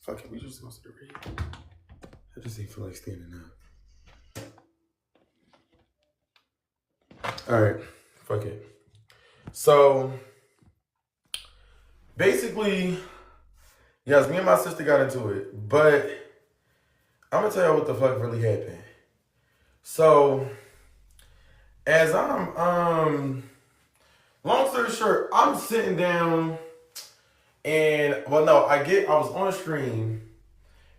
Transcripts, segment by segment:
Fuck it, we just go to the read. I just ain't feel like standing up. All right, fuck it. So basically, yes, me and my sister got into it, but I'm gonna tell you what the fuck really happened. So as long story short, I'm sitting down and I was on stream,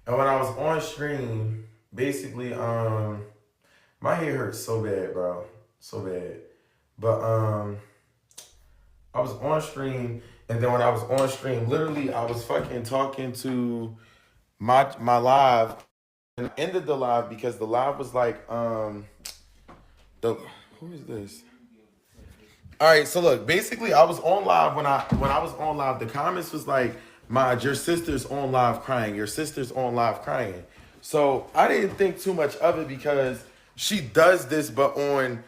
and when I was on stream, basically my head hurts so bad, bro. So bad. But I was on stream, and then when I was on stream, literally I was fucking talking to my live, and I ended the live because the live was like the who is this? All right, so look, basically I was on live when I was on live, the comments was like, your sister's on live crying, your sister's on live crying. So I didn't think too much of it because she does this, but on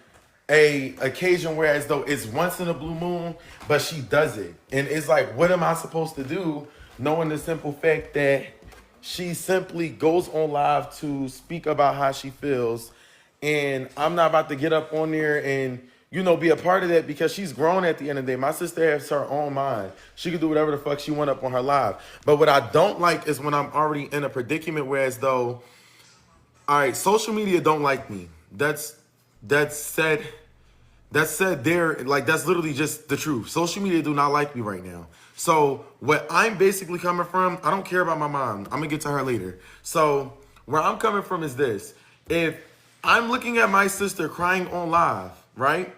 a occasion where as though it's once in a blue moon, but she does it. And it's like, what am I supposed to do knowing the simple fact that she simply goes on live to speak about how she feels, and I'm not about to get up on there and be a part of that because she's grown at the end of the day. My sister has her own mind. She can do whatever the fuck she want up on her live. But what I don't like is when I'm already in a predicament where as though, all right, social media don't like me. That's said there, like that's literally just the truth. Social media do not like me right now. So what I'm basically coming from, I don't care about my mom. I'm gonna get to her later. So where I'm coming from is this. If I'm looking at my sister crying on live, right?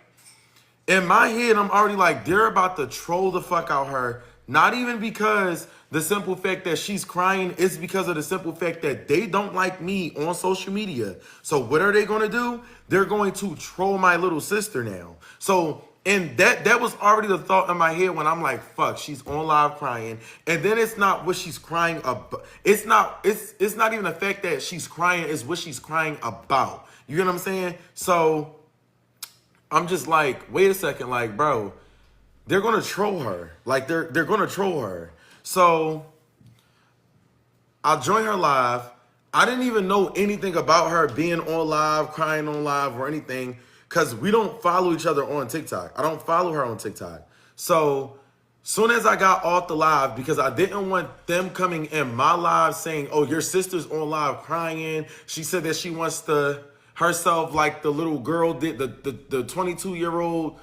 In my head, I'm already like, they're about to troll the fuck out her. Not even because the simple fact that she's crying, it's because of the simple fact that they don't like me on social media. So what are they going to do? They're going to troll my little sister now. So, and that was already the thought in my head when I'm like, fuck, she's on live crying. And then it's not what she's crying about. It's not even the fact that she's crying, it's what she's crying about. You get what I'm saying? So I'm just like, wait a second, like, bro, they're gonna troll her. Like they're gonna troll her. So I'll join her live. I didn't even know anything about her being on live, crying on live, or anything, because we don't follow each other on TikTok. I don't follow her on TikTok. So soon as I got off the live, because I didn't want them coming in my live saying, oh, your sister's on live crying. She said that she wants to herself like the little girl did, the 22-year-old,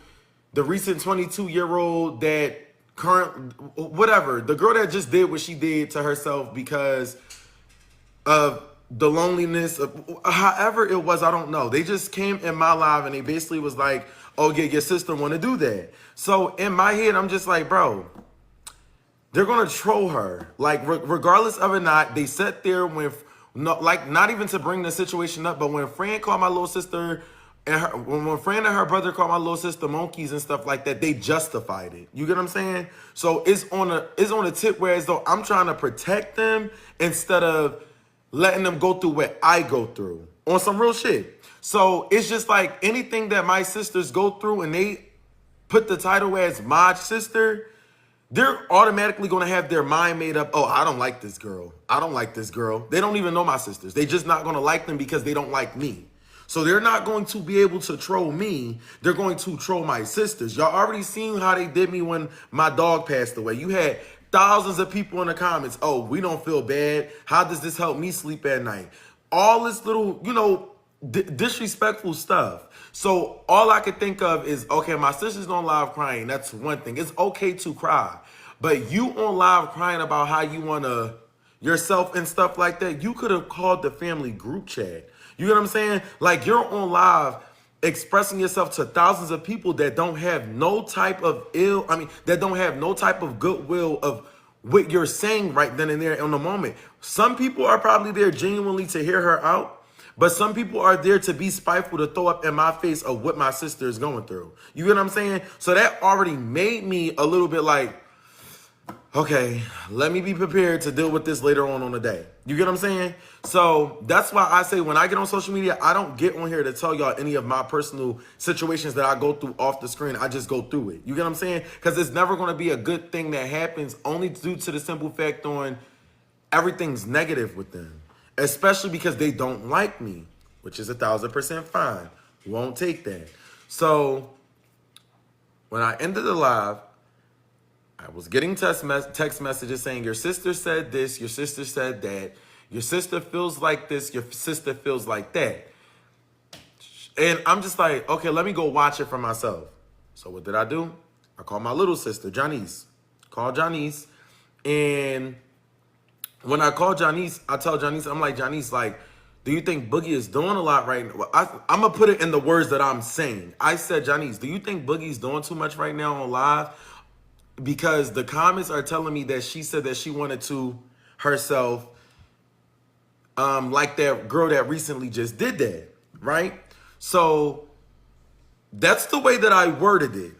the recent 22-year-old that whatever, the girl that just did what she did to herself because of the loneliness of however it was, I don't know. They just came in my live and they basically was like, oh yeah, your sister want to do that. So in my head, I'm just like, bro, they're going to troll her. Like regardless of it not, they sat there when not even to bring the situation up, but when Fran called my little sister and when Fran and her brother called my little sister monkeys and stuff like that, they justified it. You get what I'm saying? So it's on a tip where as though I'm trying to protect them instead of letting them go through what I go through on some real shit. So it's just like anything that my sisters go through and they put the title as my sister, they're automatically going to have their mind made up. Oh, I don't like this girl. I don't like this girl. They don't even know my sisters. They just not going to like them because they don't like me. So they're not going to be able to troll me. They're going to troll my sisters. Y'all already seen how they did me when my dog passed away. You had thousands of people in the comments. Oh, we don't feel bad. How does this help me sleep at night? All this little, disrespectful stuff. So all I could think of is, okay, my sister's on live crying. That's one thing. It's okay to cry. But you on live crying about how you want to yourself and stuff like that, you could have called the family group chat. You know what I'm saying? Like you're on live expressing yourself to thousands of people that don't have no type of that don't have no type of goodwill of what you're saying right then and there in the moment. Some people are probably there genuinely to hear her out. But some people are there to be spiteful, to throw up in my face of what my sister is going through. You get what I'm saying? So that already made me a little bit like, okay, let me be prepared to deal with this later on the day. You get what I'm saying? So that's why I say when I get on social media, I don't get on here to tell y'all any of my personal situations that I go through off the screen. I just go through it. You get what I'm saying? Because it's never going to be a good thing that happens only due to the simple fact on everything's negative with them, especially because they don't like me, which is 1,000% fine. Won't take that. So when I ended the live, I was getting text messages saying, your sister said this, your sister said that, your sister feels like this, your sister feels like that. And I'm just like, okay, let me go watch it for myself. So what did I do? I called my little sister, Janice. Called Janice. And when I called Janice, I tell Janice, I'm like, Janice, like, do you think Boogie is doing a lot right now? I'm going to put it in the words that I'm saying. I said, Janice, do you think Boogie's doing too much right now on live? Because the comments are telling me that she said that she wanted to herself, like that girl that recently just did that, right? So that's the way that I worded it.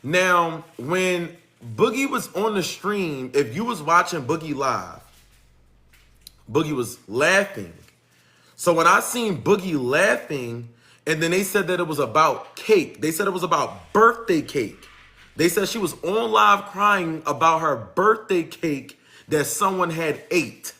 Now, when Boogie was on the stream, if you was watching Boogie live, Boogie was laughing. So when I seen Boogie laughing, and then they said that it was about cake. They said it was about birthday cake. They said she was on live crying about her birthday cake that someone had ate.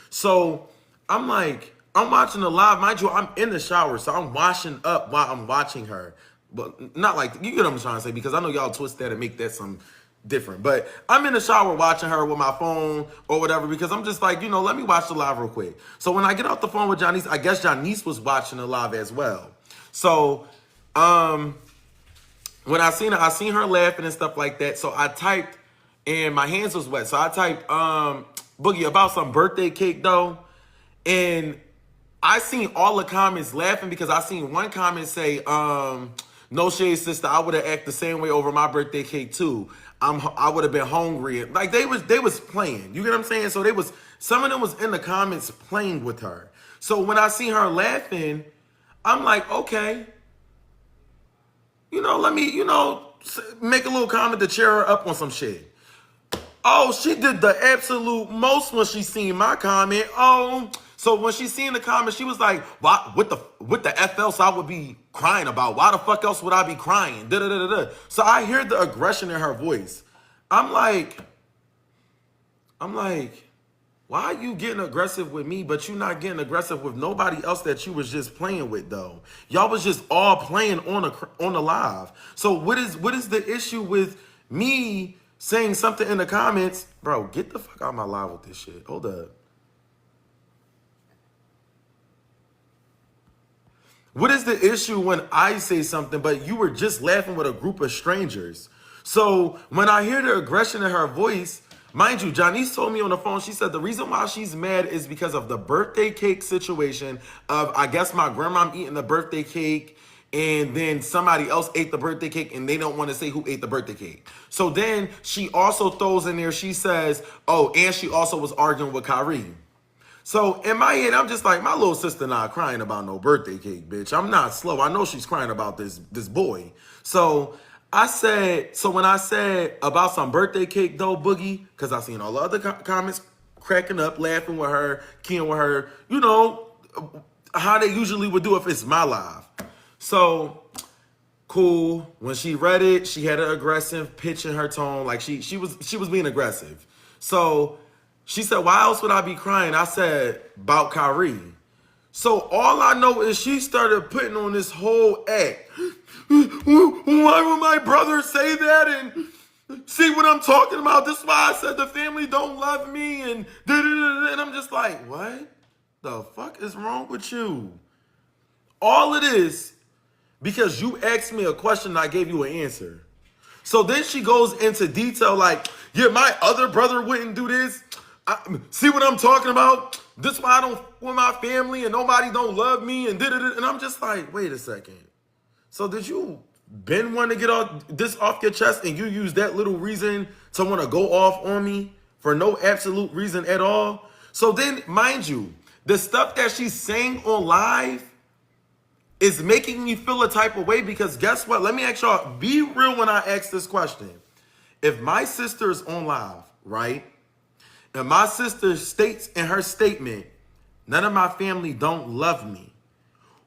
So I'm like, I'm watching the live. Mind you, I'm in the shower, so I'm washing up while I'm watching her. But not like, you get what I'm trying to say, because I know y'all twist that and make that some different. But I'm in the shower watching her with my phone or whatever, because I'm just like, let me watch the live real quick. So when I get off the phone with Janice, I guess Janice was watching the live as well. So when I seen her laughing and stuff like that. So I typed, and my hands was wet. So I typed, Boogie, about some birthday cake though. And I seen all the comments laughing, because I seen one comment say, no shade, sister, I would have acted the same way over my birthday cake too. I would have been hungry. Like they was playing. You get what I'm saying? So some of them was in the comments playing with her. So when I see her laughing, I'm like, okay, let me, make a little comment to cheer her up on some shit. Oh, she did the absolute most when she seen my comment. Oh, so when she seen the comment, she was like, "What the F else I would be crying about? Why the fuck else would I be crying?" Da, da, da, da. So I hear the aggression in her voice. I'm like, why are you getting aggressive with me, but you not getting aggressive with nobody else that you was just playing with though? Y'all was just all playing on the live. So what is the issue with me saying something in the comments? Bro, get the fuck out of my live with this shit. Hold up. What is the issue when I say something, but you were just laughing with a group of strangers? So when I hear the aggression in her voice, mind you, Janice told me on the phone, she said the reason why she's mad is because of the birthday cake situation of, I guess, my grandma eating the birthday cake, and then somebody else ate the birthday cake, and they don't want to say who ate the birthday cake. So then she also throws in there, she says, oh, and she also was arguing with Kyrie. So in my head, I'm just like, my little sister not crying about no birthday cake, bitch. I'm not slow. I know she's crying about this boy. So when I said about some birthday cake though, Boogie, because I seen all the other comments cracking up, laughing with her, keying with her, how they usually would do if it's my live. So cool. When she read it, she had an aggressive pitch in her tone, like she was being aggressive. So she said, why else would I be crying? I said, about Kyrie. So all I know is she started putting on this whole act. Why would my brother say that? And see what I'm talking about? This is why I said the family don't love me. And I'm just like, what the fuck is wrong with you? All it is because you asked me a question and I gave you an answer. So then she goes into detail like, yeah, my other brother wouldn't do this. See what I'm talking about? This is why I don't with my family and nobody don't love me and and I'm just like, wait a second. So did you been want to get all this off your chest and you use that little reason to want to go off on me for no absolute reason at all? So then, mind you, the stuff that she's saying on live is making me feel a type of way, because guess what? Let me ask y'all, be real when I ask this question. If my sister is on live, right? And my sister states in her statement, none of my family don't love me.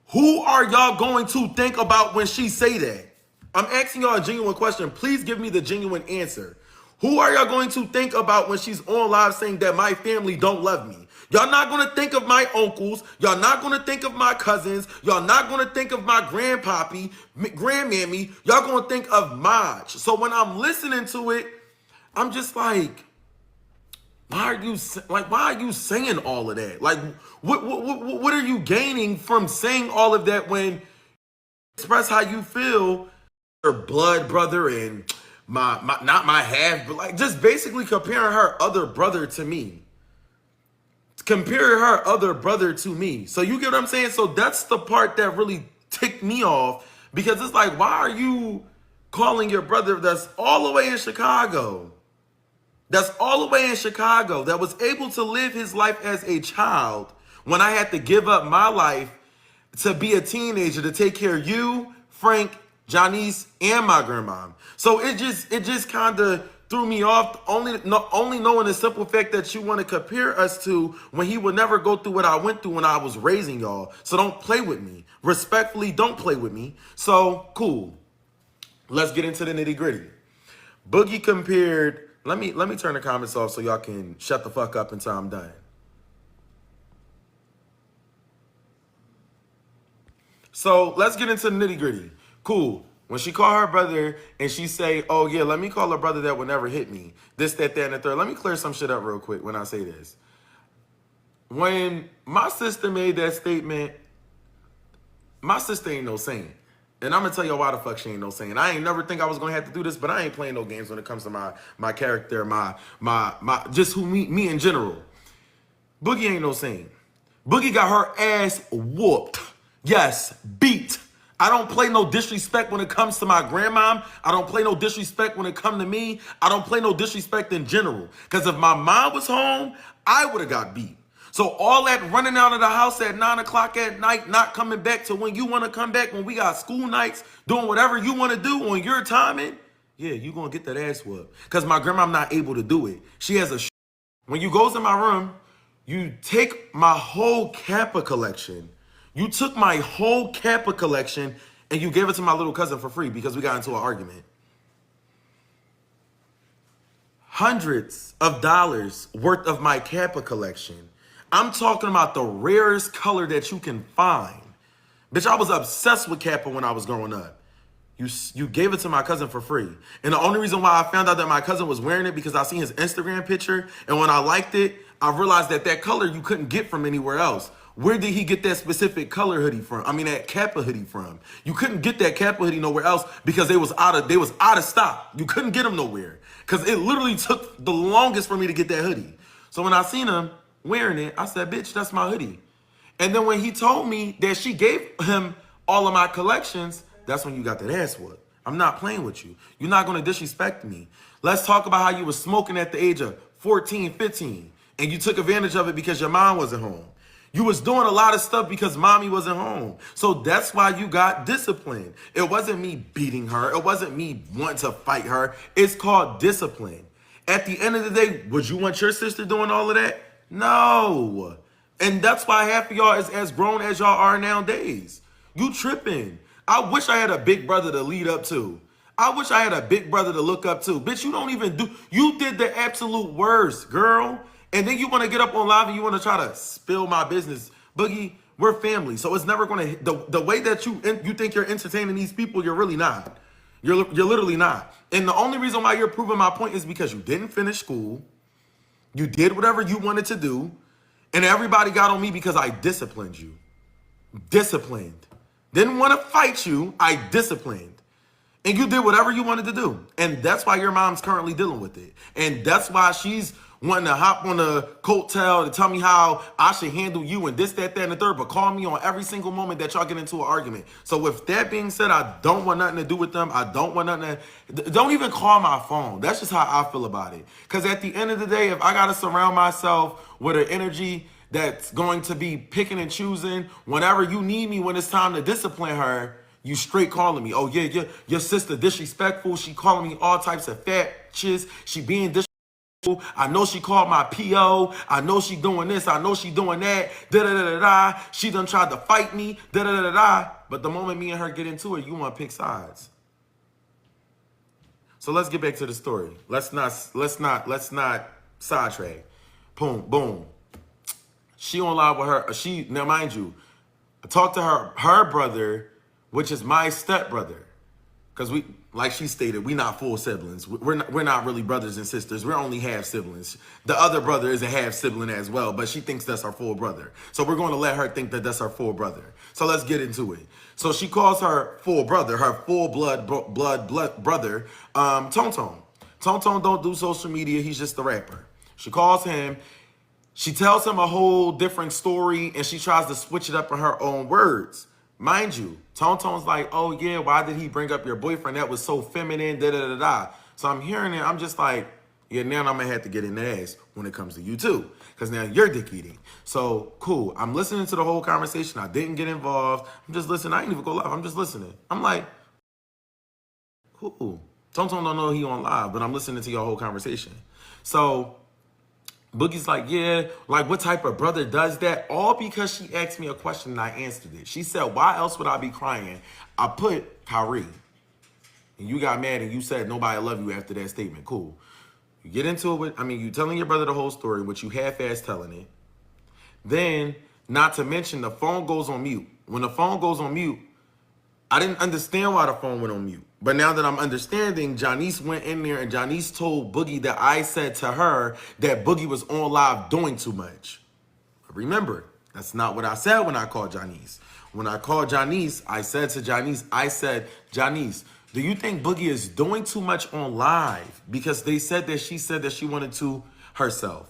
Who are y'all going to think about when she say that? I'm asking y'all a genuine question. Please give me the genuine answer. Who are y'all going to think about when she's on live saying that my family don't love me? Y'all not going to think of my uncles. Y'all not going to think of my cousins. Y'all not going to think of my grandpappy, grandmammy. Y'all going to think of Maj. So when I'm listening to it, I'm just like, why are you saying all of that? Like, what are you gaining from saying all of that when you express how you feel, your blood brother and my not my half, but like just basically comparing her other brother to me. Comparing her other brother to me. So you get what I'm saying? So that's the part that really ticked me off, because it's like, why are you calling your brother that's all the way in Chicago? That's all the way in Chicago, that was able to live his life as a child when I had to give up my life to be a teenager to take care of you, Frank, Janice, and my grandmom. So it just kind of threw me off, only knowing the simple fact that you want to compare us to when he would never go through what I went through when I was raising y'all. So don't play with me. Respectfully, don't play with me. So, cool. Let's get into the nitty gritty. Boogie compared... Let me turn the comments off so y'all can shut the fuck up until I'm done. So let's get into the nitty gritty. Cool. When she called her brother and she say, oh yeah, let me call her brother that would never hit me. This, that, and the third. Let me clear some shit up real quick when I say this. When my sister made that statement, my sister ain't no saint. And I'm gonna tell you why the fuck she ain't no saint. I ain't never think I was gonna have to do this, but I ain't playing no games when it comes to my character, my just who me in general. Boogie ain't no saint. Boogie got her ass whooped. Yes, beat. I don't play no disrespect when it comes to my grandmom. I don't play no disrespect when it come to me. I don't play no disrespect in general. Because if my mom was home, I would have got beat. So all that running out of the house at 9 o'clock at night, not coming back to when you want to come back, when we got school nights, doing whatever you want to do on your timing, yeah, you going to get that ass whooped. Because my grandma not able to do it. She has a... When you goes in my room, you take my whole Kappa collection. You took my whole Kappa collection and you gave it to my little cousin for free because we got into an argument. Hundreds of dollars worth of my Kappa collection. I'm talking about the rarest color that you can find. Bitch, I was obsessed with Kappa when I was growing up. You gave it to my cousin for free. And the only reason why I found out that my cousin was wearing it because I seen his Instagram picture. And when I liked it, I realized that that color you couldn't get from anywhere else. Where did he get that specific color hoodie from? I mean, that Kappa hoodie from? You couldn't get that Kappa hoodie nowhere else because they was out of stock. You couldn't get them nowhere because it literally took the longest for me to get that hoodie. So when I seen him wearing it, I said, bitch, that's my hoodie. And then when he told me that she gave him all of my collections, that's when you got that ass whooped. I'm not playing with you. You're not going to disrespect me. Let's talk about how you was smoking at the age of 14, 15, and you took advantage of it because your mom wasn't home. You was doing a lot of stuff because mommy wasn't home. So that's why you got disciplined. It wasn't me beating her. It wasn't me wanting to fight her. It's called discipline. At the end of the day, would you want your sister doing all of that? No. And that's why half of y'all is as grown as y'all are nowadays. You tripping. I wish I had a big brother to lead up to. I wish I had a big brother to look up to. Bitch, you don't even do... You did the absolute worst, girl. And then you want to get up on live and you want to try to spill my business. Boogie, we're family. So it's never going to... The way that you think you're entertaining these people, you're really not. You're literally not. And the only reason why you're proving my point is because you didn't finish school. You did whatever you wanted to do. And everybody got on me because I disciplined you. Disciplined. Didn't want to fight you. I disciplined. And you did whatever you wanted to do. And that's why your mom's currently dealing with it. And that's why she's wanting to hop on a coattail to tell me how I should handle you and this, that, and the third, but call me on every single moment that y'all get into an argument. So with that being said, I don't want nothing to do with them. I don't want nothing to... Don't even call my phone. That's just how I feel about it. Because at the end of the day, if I got to surround myself with an energy that's going to be picking and choosing, whenever you need me when it's time to discipline her, you straight calling me. Oh, yeah, your sister disrespectful. She calling me all types of fat shits. She being disrespectful. I know she called my PO. I know she doing this. I know she doing that. Da-da-da-da-da. She done tried to fight me. Da-da-da-da-da. But the moment me and her get into it, you want to pick sides. So let's get back to the story. Let's not sidetrack. Boom, boom. She on live with her. Now mind you, I talked to her brother, which is my stepbrother. Because we, like she stated, we not full siblings. We're not really brothers and sisters. We're only half siblings. The other brother is a half sibling as well, but she thinks that's our full brother. So we're going to let her think that that's our full brother. So let's get into it. So she calls her full brother, her full blood brother, Tone Tone. Tone Tone don't do social media. He's just a rapper. She calls him. She tells him a whole different story, and she tries to switch it up in her own words. Mind you, Tone Tone's like, oh yeah, why did he bring up your boyfriend? That was so feminine, da-da-da-da. So I'm hearing it, I'm just like, yeah, now I'm gonna have to get in the ass when it comes to you too. Because now you're dick eating. So cool, I'm listening to the whole conversation. I didn't get involved. I'm just listening. I ain't even go live, I'm just listening. I'm like, cool. Tone Tone don't know he on live, but I'm listening to your whole conversation. So Boogie's like, yeah, like what type of brother does that? All because she asked me a question and I answered it. She said, why else would I be crying? I put Kyrie. And you got mad and you said nobody love you after that statement. Cool. You get into it with, you telling your brother the whole story, which you half-ass telling it. Then, not to mention, the phone goes on mute. When the phone goes on mute, I didn't understand why the phone went on mute. But now that I'm understanding, Janice went in there and Janice told Boogie that I said to her that Boogie was on live doing too much. Remember, that's not what I said when I called Janice. When I called Janice, I said to Janice, Janice, do you think Boogie is doing too much on live? Because they said that she said that she wanted to herself.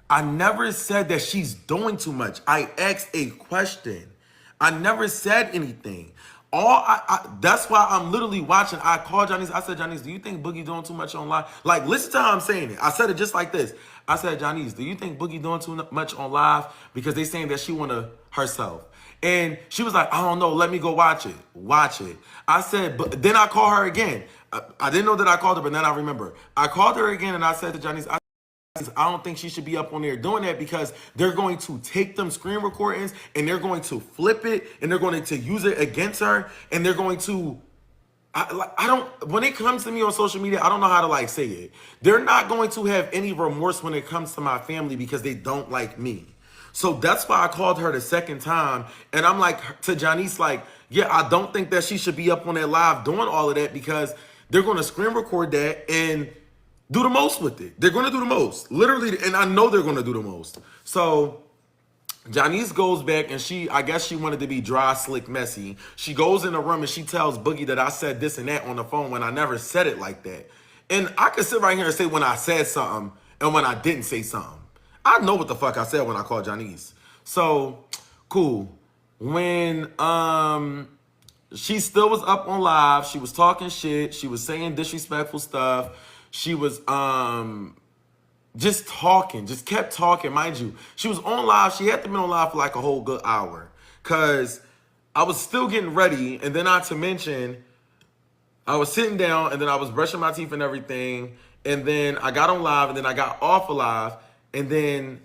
I never said that she's doing too much. I asked a question. I never said anything. That's why I'm literally watching. I called Janice. I said, Janice, do you think Boogie doing too much on live? Like, listen to how I'm saying it. I said it just like this. I said, Janice, do you think Boogie doing too much on live? Because they saying that she want to herself. And she was like, I don't know. Let me go watch it. Watch it. I said, but then I call her again. I didn't know that I called her, but then I remember. I called her again and I said to Janice, I don't think she should be up on there doing that because they're going to take them screen recordings and they're going to flip it and they're going to use it against her and they're going to, when it comes to me on social media, I don't know how to say it. They're not going to have any remorse when it comes to my family because they don't like me. So that's why I called her the second time. And I'm like to Janice, yeah, I don't think that she should be up on that live doing all of that because they're going to screen record that and do the most with it. They're going to do the most. Literally, and I know they're going to do the most. So Janice goes back and I guess she wanted to be dry, slick, messy. She goes in the room and she tells Boogie that I said this and that on the phone when I never said it like that. And I could sit right here and say when I said something and when I didn't say something. I know what the fuck I said when I called Janice. So, cool. When she still was up on live, she was talking shit, she was saying disrespectful stuff. She was just talking, just kept talking. Mind you, she was on live. She had to be on live for like a whole good hour because I was still getting ready. And then not to mention, I was sitting down and then I was brushing my teeth and everything. And then I got on live and then I got off of live. And then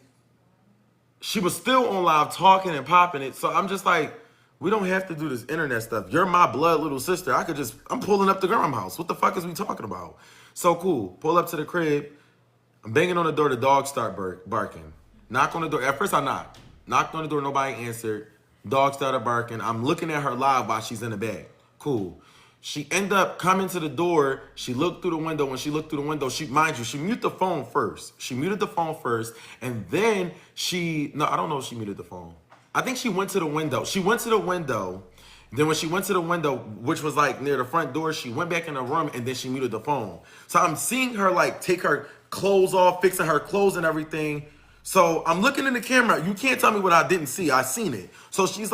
she was still on live talking and popping it. So I'm just like, we don't have to do this internet stuff. You're my blood little sister. I'm pulling up the Graham house. What the fuck is we talking about? So cool. Pull up to the crib. I'm banging on the door. The dogs start barking. Knock on the door. At first I knocked. Knocked on the door. Nobody answered. Dog started barking. I'm looking at her live while she's in the bed. Cool. She ended up coming to the door. She looked through the window. When she looked through the window, she muted the phone first. She muted the phone first. And then I don't know if she muted the phone. I think she went to the window. She went to the window. Then when she went to the window, which was near the front door, she went back in the room and then she muted the phone. So I'm seeing her take her clothes off, fixing her clothes and everything. So I'm looking in the camera. You can't tell me what I didn't see. I seen it. So she's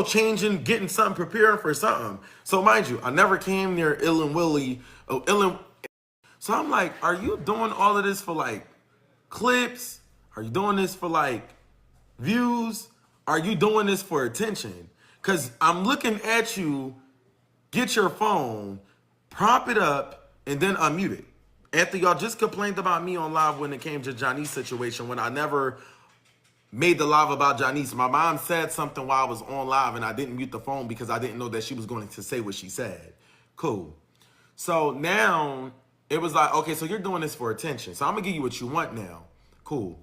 changing, getting something, preparing for something. So mind you, I never came near Ill and Willie. So I'm like, are you doing all of this for clips? Are you doing this for views? Are you doing this for attention? Because I'm looking at you, get your phone, prop it up, and then unmute it. After y'all just complained about me on live when it came to Janice's situation, when I never made the live about Janice. My mom said something while I was on live, and I didn't mute the phone because I didn't know that she was going to say what she said. Cool. So now It was like, okay, so you're doing this for attention. So I'm gonna give you what you want now. Cool.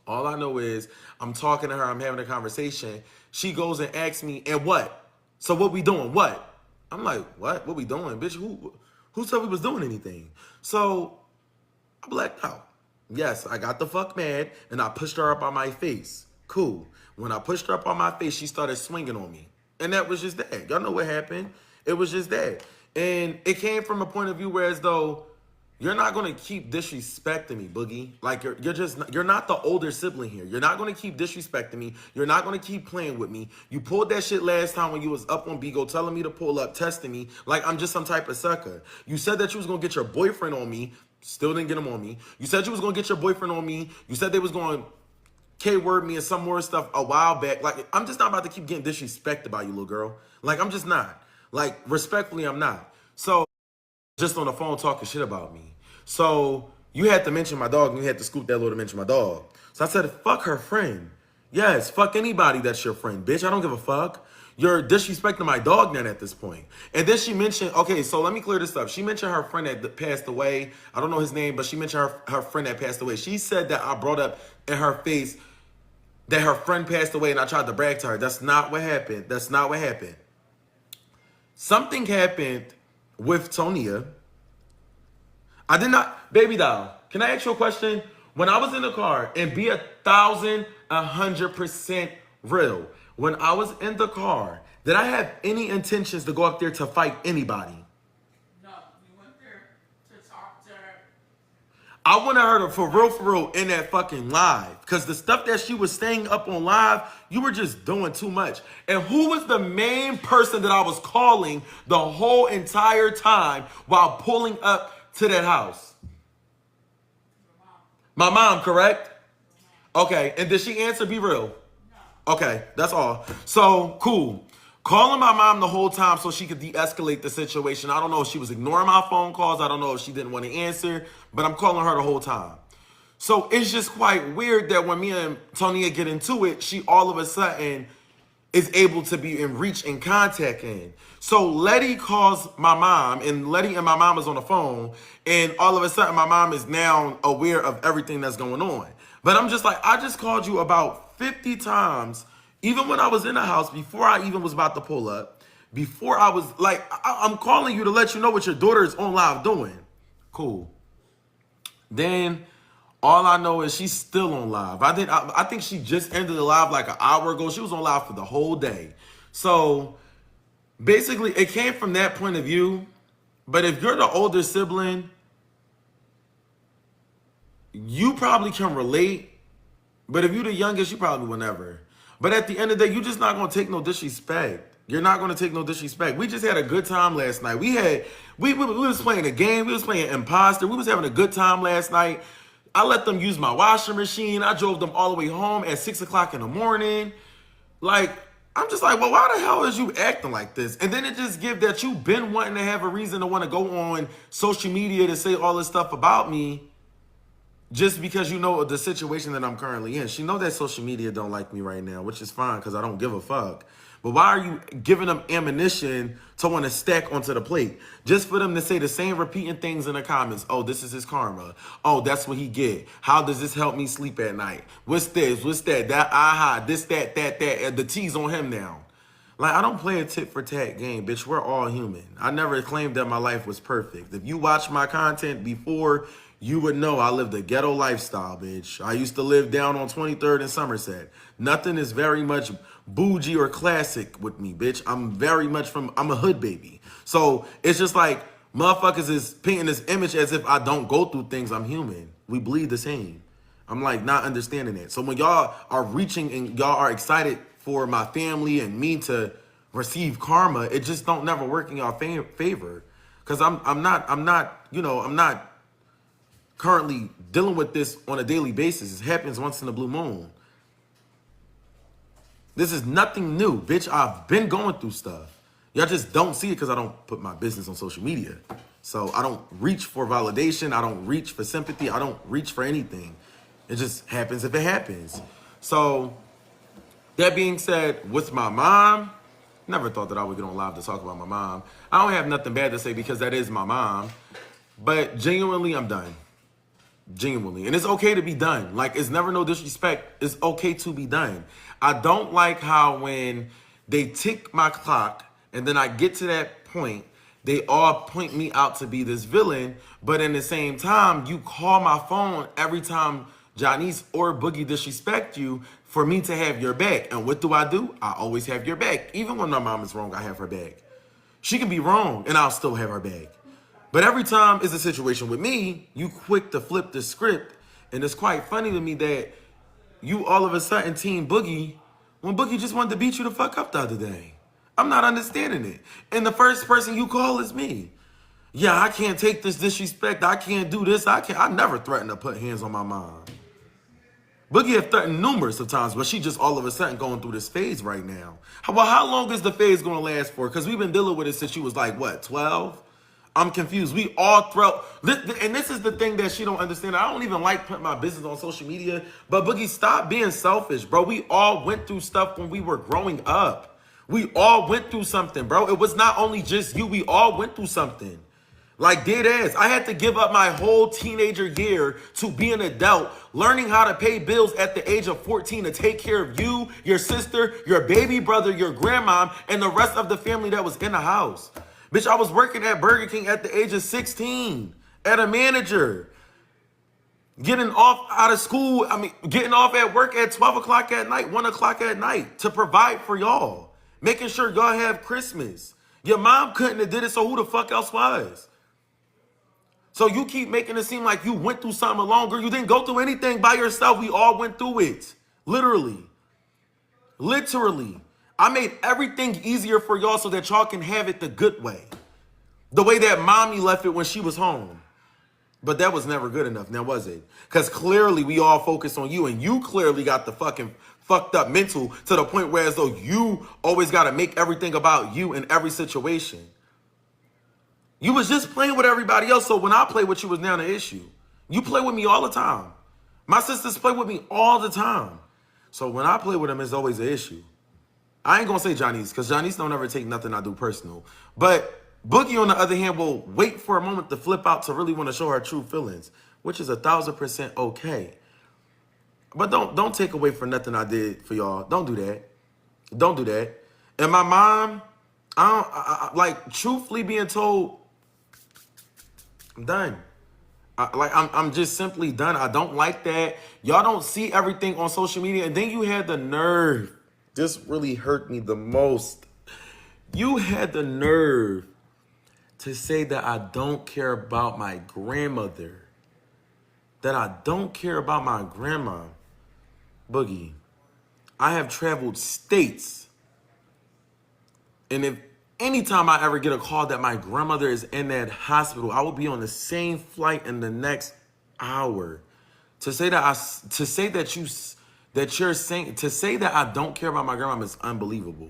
All I know is I'm talking to her, I'm having a conversation. She goes and asks me, and what? So what we doing? What? I'm like, what? What we doing? Bitch, who said we was doing anything? So I blacked out. Yes, I got the fuck mad and I pushed her up on my face. Cool. When I pushed her up on my face, she started swinging on me. And that was just that. Y'all know what happened. It was just that. And it came from a point of view where as though you're not gonna keep disrespecting me, Boogie. Like you're not the older sibling here. You're not gonna keep disrespecting me. You're not gonna keep playing with me. You pulled that shit last time when you was up on Bigo telling me to pull up, testing me like I'm just some type of sucker. You said that you was gonna get your boyfriend on me. Still didn't get him on me. You said you was gonna get your boyfriend on me. You said they was going to K-word me and some more stuff a while back. Like, I'm just not about to keep getting disrespected by you, little girl. Like, I'm just not. Like, respectfully, I'm not. So, just on the phone talking shit about me. So, you had to mention my dog, and you had to scoop that little to mention my dog. So I said, fuck her friend. Yes, fuck anybody that's your friend, bitch. I don't give a fuck. You're disrespecting my dog then at this point. And then she mentioned, okay, so let me clear this up. She mentioned her friend that passed away. I don't know his name, but she mentioned her friend that passed away. She said that I brought up in her face that her friend passed away and I tried to brag to her. That's not what happened. That's not what happened. Something happened with Tonia. I did not, baby doll, can I ask you a question? When I was in the car, and be 1,100% real, when I was in the car, did I have any intentions to go up there to fight anybody? No, you went there to talk to her. I wanted her to, for real, in that fucking live. Because the stuff that she was staying up on live, you were just doing too much. And who was the main person that I was calling the whole entire time while pulling up to that house? My mom, correct? Okay, and did she answer? Be real. Okay, that's all. So, cool. Calling my mom the whole time so she could de-escalate the situation. I don't know if she was ignoring my phone calls. I don't know if she didn't want to answer, but I'm calling her the whole time. So it's just quite weird that when me and Tonia get into it, she all of a sudden is able to be in reach and contact in. So Letty calls my mom, and Letty and my mom is on the phone, and all of a sudden my mom is now aware of everything that's going on. But I'm just like, I just called you about 50 times, even when I was in the house, before I even was about to pull up, before I was like, I'm calling you to let you know what your daughter is on live doing. Cool. Then all I know is she's still on live. I think she just ended the live like an hour ago. She was on live for the whole day. So basically, it came from that point of view. But if you're the older sibling, you probably can relate. But if you're the youngest, you probably will never. But at the end of the day, you're just not going to take no disrespect. You're not going to take no disrespect. We just had a good time last night. We was playing a game. We was playing Imposter. We was having a good time last night. I let them use my washing machine. I drove them all the way home at 6 o'clock in the morning. Like, I'm just like, well, why the hell is you acting like this? And then it just gives that you've been wanting to have a reason to want to go on social media to say all this stuff about me just because you know the situation that I'm currently in. She know that social media don't like me right now, which is fine because I don't give a fuck. But why are you giving them ammunition to want to stack onto the plate? Just for them to say the same repeating things in the comments. Oh, this is his karma. Oh, that's what he get. How does this help me sleep at night? What's this? What's that? That, aha, this, that. And the T's on him now. Like, I don't play a tit for tat game, bitch. We're all human. I never claimed that my life was perfect. If you watch my content before, you would know I lived a ghetto lifestyle, bitch. I used to live down on 23rd and Somerset. Nothing is very much bougie or classic with me, bitch. I'm a hood baby. So it's just like motherfuckers is painting this image as if I don't go through things. I'm human. We bleed the same. I'm like not understanding it. So when y'all are reaching and y'all are excited for my family and me to receive karma, it just don't never work in y'all favor. Cause I'm not currently dealing with this on a daily basis. It happens once in a blue moon. This is nothing new, bitch. I've been going through stuff. Y'all just don't see it because I don't put my business on social media. So I don't reach for validation. I don't reach for sympathy. I don't reach for anything. It just happens if it happens. So that being said, with my mom, never thought that I would get on live to talk about my mom. I don't have nothing bad to say because that is my mom. But genuinely, I'm done. Genuinely. And it's okay to be done. Like, it's never no disrespect. It's okay to be done. I don't like how when they tick my clock and then I get to that point, they all point me out to be this villain. But in the same time, you call my phone every time Janice or Boogie disrespect you for me to have your back. And what do? I always have your back. Even when my mom is wrong, I have her back. She can be wrong and I'll still have her back. But every time it's a situation with me, you quick to flip the script. And it's quite funny to me that you all of a sudden team Boogie when Boogie just wanted to beat you the fuck up the other day. I'm not understanding it. And the first person you call is me. Yeah, I can't take this disrespect. I can't do this. I never threatened to put hands on my mom. Boogie have threatened numerous of times, but she just all of a sudden going through this phase right now. Well, how long is the phase going to last for? Because we've been dealing with it since she was like, what, 12? I'm confused. We all throw, and this is the thing that she don't understand. I don't even like putting my business on social media, but Boogie, stop being selfish, bro. We all went through stuff when we were growing up. We all went through something, bro. It was not only just you. We all went through something. Like, dead ass. I had to give up my whole teenager year to be an adult, learning how to pay bills at the age of 14 to take care of you, your sister, your baby brother, your grandma, and the rest of the family that was in the house. Bitch, I was working at Burger King at the age of 16 at a manager. Getting off out of school, getting off at work at 12 o'clock at night, 1 o'clock at night to provide for y'all. Making sure y'all have Christmas. Your mom couldn't have did it, so who the fuck else was? So you keep making it seem like you went through something longer. You didn't go through anything by yourself. We all went through it. Literally. Literally. I made everything easier for y'all so that y'all can have it the good way. The way that mommy left it when she was home. But that was never good enough, now was it? Because clearly we all focused on you, and you clearly got the fucking fucked up mental to the point where as though you always got to make everything about you in every situation. You was just playing with everybody else, so when I play with you was now the issue. You play with me all the time. My sisters play with me all the time. So when I play with them, it's always an issue. I ain't gonna say Janice, because Janice don't ever take nothing I do personal. But Boogie, on the other hand, will wait for a moment to flip out to really want to show her true feelings, which is 1,000% okay. But don't take away for nothing I did for y'all. Don't do that. Don't do that. And my mom, like, truthfully being told, I'm done. I'm just simply done. I don't like that. Y'all don't see everything on social media. And then you had the nerve. This really hurt me the most. You had the nerve to say that I don't care about my grandmother. That I don't care about my grandma. Boogie, I have traveled states. And if anytime I ever get a call that my grandmother is in that hospital, I will be on the same flight in the next hour. To say that I don't care about my grandma is unbelievable.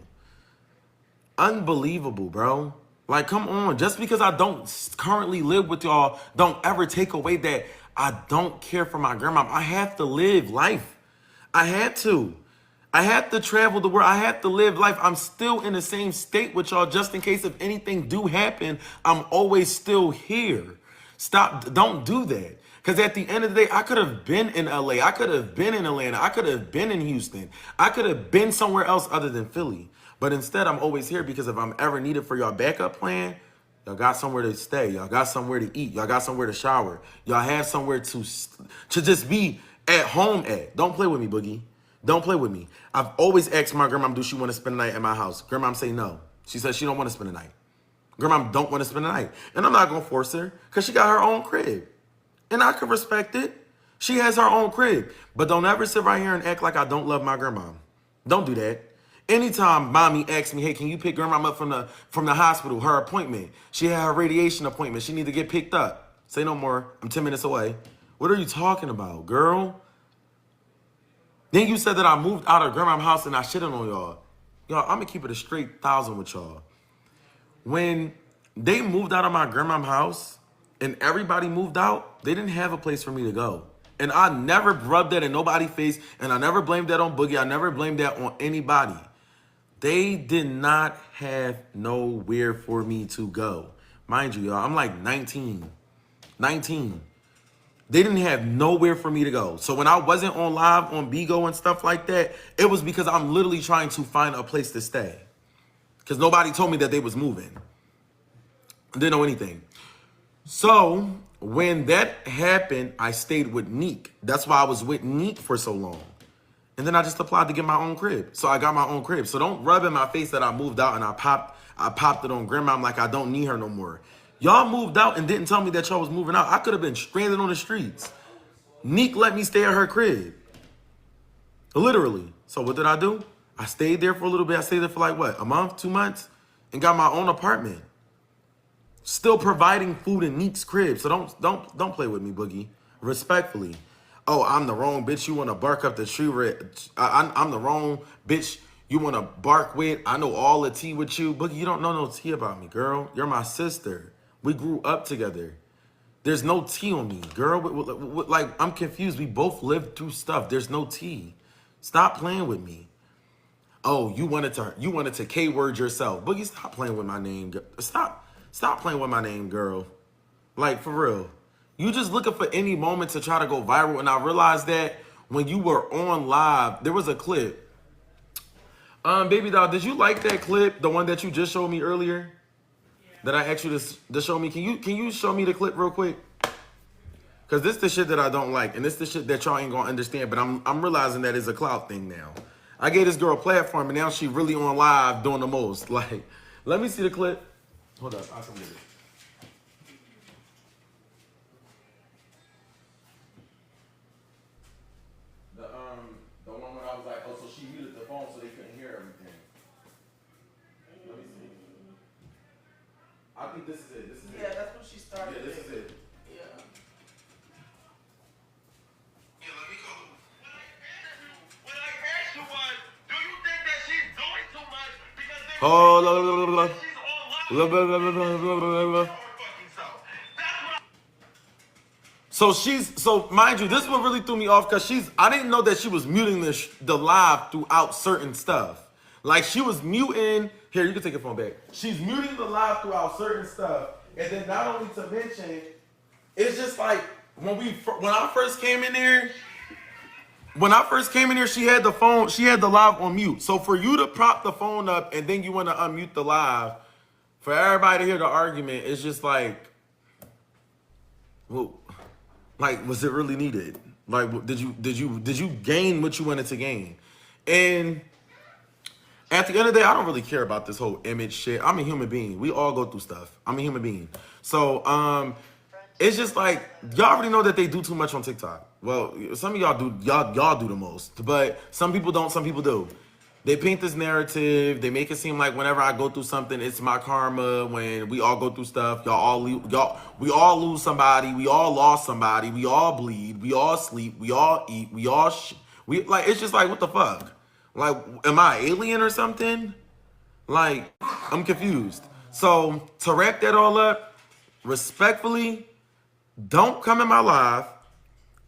Unbelievable, bro. Like, come on. Just because I don't currently live with y'all, don't ever take away that I don't care for my grandma. I have to live life. I had to. I have to travel the world. I have to live life. I'm still in the same state with y'all just in case if anything do happen, I'm always still here. Stop. Don't do that. Because at the end of the day, I could have been in LA. I could have been in Atlanta. I could have been in Houston. I could have been somewhere else other than Philly. But instead, I'm always here because if I'm ever needed for your backup plan, y'all got somewhere to stay. Y'all got somewhere to eat. Y'all got somewhere to shower. Y'all have somewhere to just be at home at. Don't play with me, Boogie. Don't play with me. I've always asked my grandma, do she want to spend the night at my house? Grandma say no. She says she don't want to spend the night. Grandma don't want to spend the night. And I'm not going to force her because she got her own crib. And I can respect it. She has her own crib. But don't ever sit right here and act like I don't love my grandma. Don't do that. Anytime mommy asks me, hey, can you pick grandma up from the hospital, her appointment? She had her radiation appointment. She need to get picked up. Say no more. I'm 10 minutes away. What are you talking about, girl? Then you said that I moved out of grandma's house and I shitted on y'all. Y'all, I'm going to keep it a straight 1,000 with y'all. When they moved out of my grandma's house and everybody moved out, they didn't have a place for me to go. And I never rubbed that in nobody's face, and I never blamed that on Boogie. I never blamed that on anybody. They did not have nowhere for me to go. Mind you, y'all, I'm like 19. 19. They didn't have nowhere for me to go. So when I wasn't on live on Bigo and stuff like that, it was because I'm literally trying to find a place to stay. Because nobody told me that they was moving. Didn't know anything. So when that happened, I stayed with Neek. That's why I was with Neek for so long. And then I just applied to get my own crib. So I got my own crib. So don't rub in my face that I moved out and I popped it on grandma. I'm like, I don't need her no more. Y'all moved out and didn't tell me that y'all was moving out. I could have been stranded on the streets. Neek let me stay at her crib. Literally. So what did I do? I stayed there for a little bit. I stayed there for like what, a month, 2 months? And got my own apartment. Still providing food in Neek's crib. So don't play with me, Boogie. Respectfully. Oh, I'm the wrong bitch you want to bark up the tree with. I'm the wrong bitch you want to bark with. I know all the tea with you. Boogie, you don't know no tea about me, girl. You're my sister. We grew up together. There's no tea on me, girl. Like, I'm confused. We both lived through stuff. There's no tea. Stop playing with me. Oh, you wanted to K-word yourself. Boogie, stop playing with my name. Stop playing with my name, girl. Like, for real. You just looking for any moment to try to go viral. And I realized that when you were on live, there was a clip. Baby doll, did you like that clip? The one that you just showed me earlier? That I asked you to show me. Can you show me the clip real quick? Cause this the shit that I don't like, and this the shit that y'all ain't gonna understand. But I'm realizing that it's a clout thing now. I gave this girl a platform, and now she really on live doing the most. Like, let me see the clip. Hold up, I'll come get it. The one where I was like, oh, so she muted the phone so they couldn't hear everything. Let me see. I think this is it. This is it. Yeah, that's when she started. Yeah, this is it. Yeah. Let me go. What I asked you was, do you think that she's doing too much because she's online? So mind you, this is what really threw me off because I didn't know that she was muting the live throughout certain stuff. Like she was muting, here, you can take your phone back. She's muting the live throughout certain stuff. And then not only to mention, it's just like when I first came in there, she had the live on mute. So for you to prop the phone up and then you want to unmute the live, for everybody to hear the argument, it's just like, well, like, was it really needed? Like, did you gain what you wanted to gain? And at the end of the day, I don't really care about this whole image shit. I'm a human being. We all go through stuff. I'm a human being. So, it's just like, y'all already know that they do too much on TikTok. Well, some of y'all do, y'all do the most. But some people don't, some people do. They paint this narrative. They make it seem like whenever I go through something, it's my karma. When we all go through stuff, we all lose somebody. We all lost somebody. We all bleed. We all sleep. We all eat. Like, it's just like, what the fuck? Like, am I an alien or something? Like, I'm confused. So to wrap that all up, respectfully, don't come in my live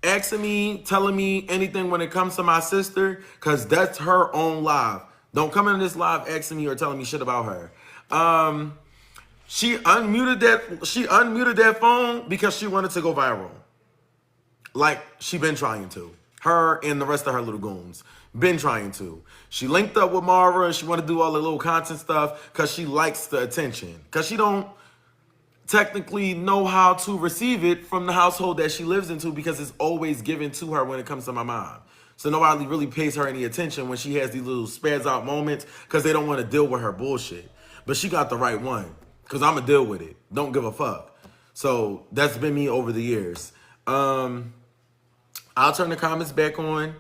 asking me, telling me anything when it comes to my sister, because that's her own live. Don't come in this live asking me or telling me shit about her. She unmuted that phone because she wanted to go viral. Like she been trying to. Her and the rest of her little goons. Been trying to. She linked up with Mara and she want to do all the little content stuff because she likes the attention. Because she don't technically know how to receive it from the household that she lives into because it's always given to her when it comes to my mom. So nobody really pays her any attention when she has these little spaz out moments because they don't want to deal with her bullshit. But she got the right one because I'm going to deal with it. Don't give a fuck. So that's been me over the years. I'll turn the comments back on.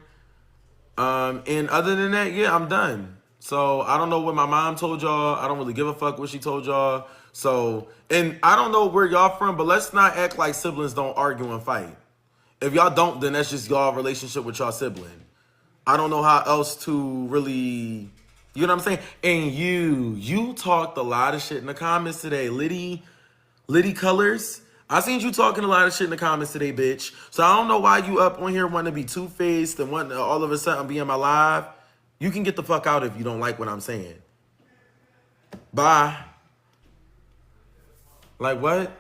And other than that, yeah, I'm done. So I don't know what my mom told y'all. I don't really give a fuck what she told y'all. So, and I don't know where y'all from, but let's not act like siblings don't argue and fight. If y'all don't, then that's just y'all relationship with y'all sibling. I don't know how else to really, you know what I'm saying? And you talked a lot of shit in the comments today. Liddy Colors. I seen you talking a lot of shit in the comments today, bitch. So I don't know why you up on here wanting to be two-faced and wanting to all of a sudden be in my live. You can get the fuck out if you don't like what I'm saying. Bye. Like what?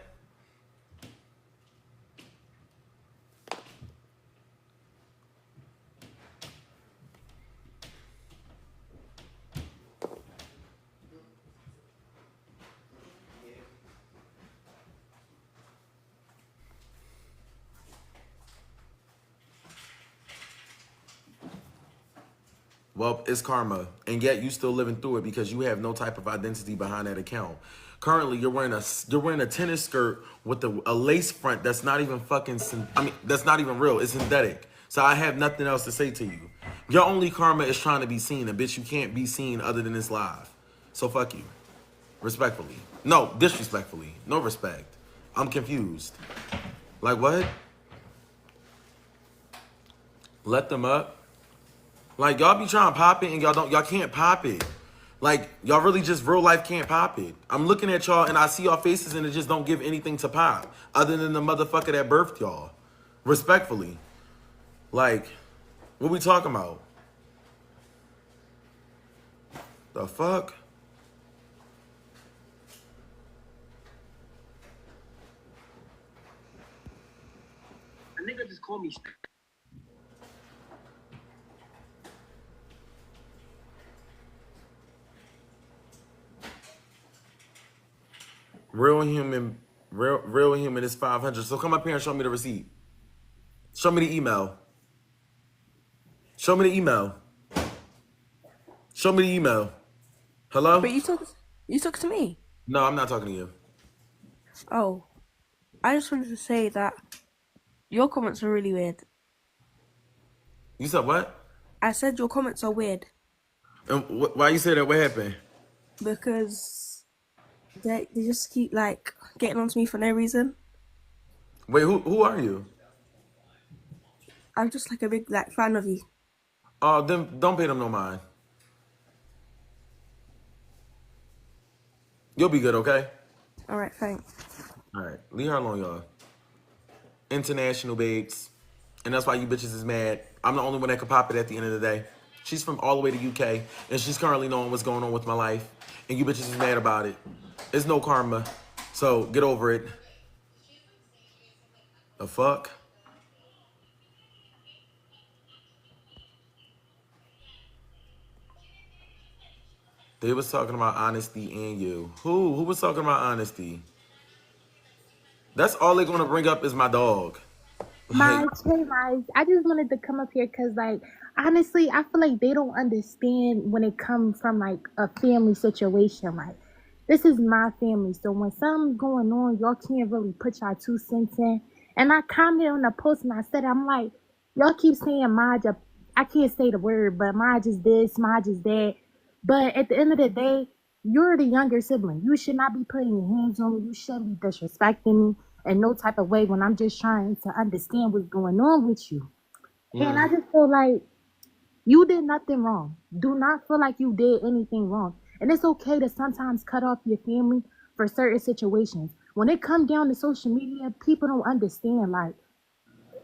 Well, it's karma, and yet you still living through it because you have no type of identity behind that account. Currently, you're wearing a tennis skirt with a lace front that's not even that's not even real. It's synthetic. So I have nothing else to say to you. Your only karma is trying to be seen, and bitch, you can't be seen other than this live. So fuck you, respectfully. No, disrespectfully. No respect. I'm confused. Like what? Let them up. Like y'all be trying to pop it and y'all can't pop it. Like y'all really just real life can't pop it. I'm looking at y'all and I see y'all faces and it just don't give anything to pop other than the motherfucker that birthed y'all. Respectfully. Like, what we talking about? The fuck? A nigga just called me. Real human is 500. So come up here and show me the receipt. Show me the email. Show me the email. Show me the email. Hello? But you talk to me. No, I'm not talking to you. Oh, I just wanted to say that your comments are really weird. You said what? I said your comments are weird And why you say that? What happened? because they just keep like getting onto me for no reason. Wait, who are you? I'm just like a big like fan of you. Oh, then don't pay them no mind. You'll be good, okay? All right, thanks. All right, leave her alone, y'all. International babes. And that's why you bitches is mad. I'm the only one that could pop it at the end of the day. She's from all the way to UK, and she's currently knowing what's going on with my life. And you bitches is mad about it. It's no karma. So get over it. The fuck? They was talking about honesty and you. Who? Who was talking about honesty? That's all they're gonna bring up is my dog. My Like, Miles, I just wanted to come up here because, like, honestly, I feel like they don't understand when it comes from like a family situation. Like, this is my family, so when something's going on, y'all can't really put y'all 2 cents in. And I commented on the post and I said, I'm like, y'all keep saying Maja. I can't say the word, but Maja's this, Maja's that. But at the end of the day, you're the younger sibling. You should not be putting your hands on me. You shouldn't be disrespecting me in no type of way when I'm just trying to understand what's going on with you. And I just feel like you did nothing wrong. Do not feel like you did anything wrong. And it's okay to sometimes cut off your family for certain situations. When it comes down to social media, people don't understand, like,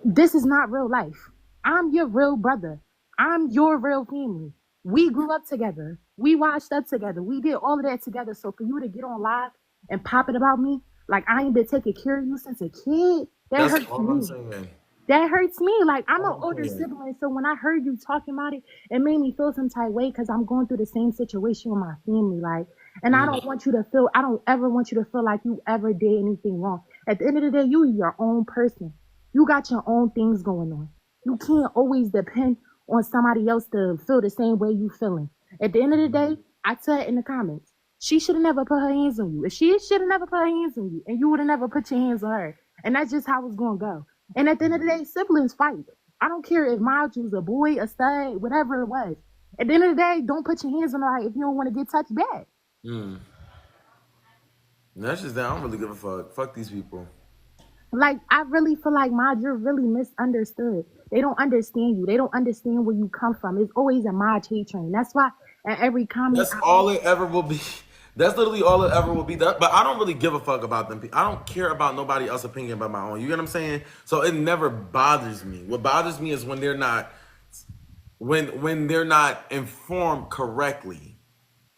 this is not real life. I'm your real brother. I'm your real family. We grew up together. We watched up together. We did all of that together. So for you to get on live and pop it about me, like I ain't been taking care of you since a kid, that that's hurts all I'm me. saying. That hurts me. Like, I'm an Oh, older yeah. sibling, so when I heard you talking about it, it made me feel some type of way because I'm going through the same situation with my family. Like, and I don't want you to feel, I don't ever want you to feel like you ever did anything wrong. At the end of the day, you are your own person. You got your own things going on. You can't always depend on somebody else to feel the same way you feeling. At the end of the day, I said in the comments, she should have never put her hands on you. If she should have never put her hands on you, and you would have never put your hands on her. And that's just how it's going to go. And at the end of the day, siblings fight. I don't care if Miles was a boy, a stud, whatever it was. At the end of the day, don't put your hands on her if you don't want to get touched back. That's just that. I don't really give a fuck. Fuck these people. Like, I really feel like, Maj, you're really misunderstood. They don't understand you. They don't understand where you come from. It's always a Maj hate train. That's why at every comment, That's all it ever will be. That's literally all it ever will be. But I don't really give a fuck about them. I don't care about nobody else's opinion but my own. You get what I'm saying? So it never bothers me. What bothers me is when they're not, when they're not informed correctly.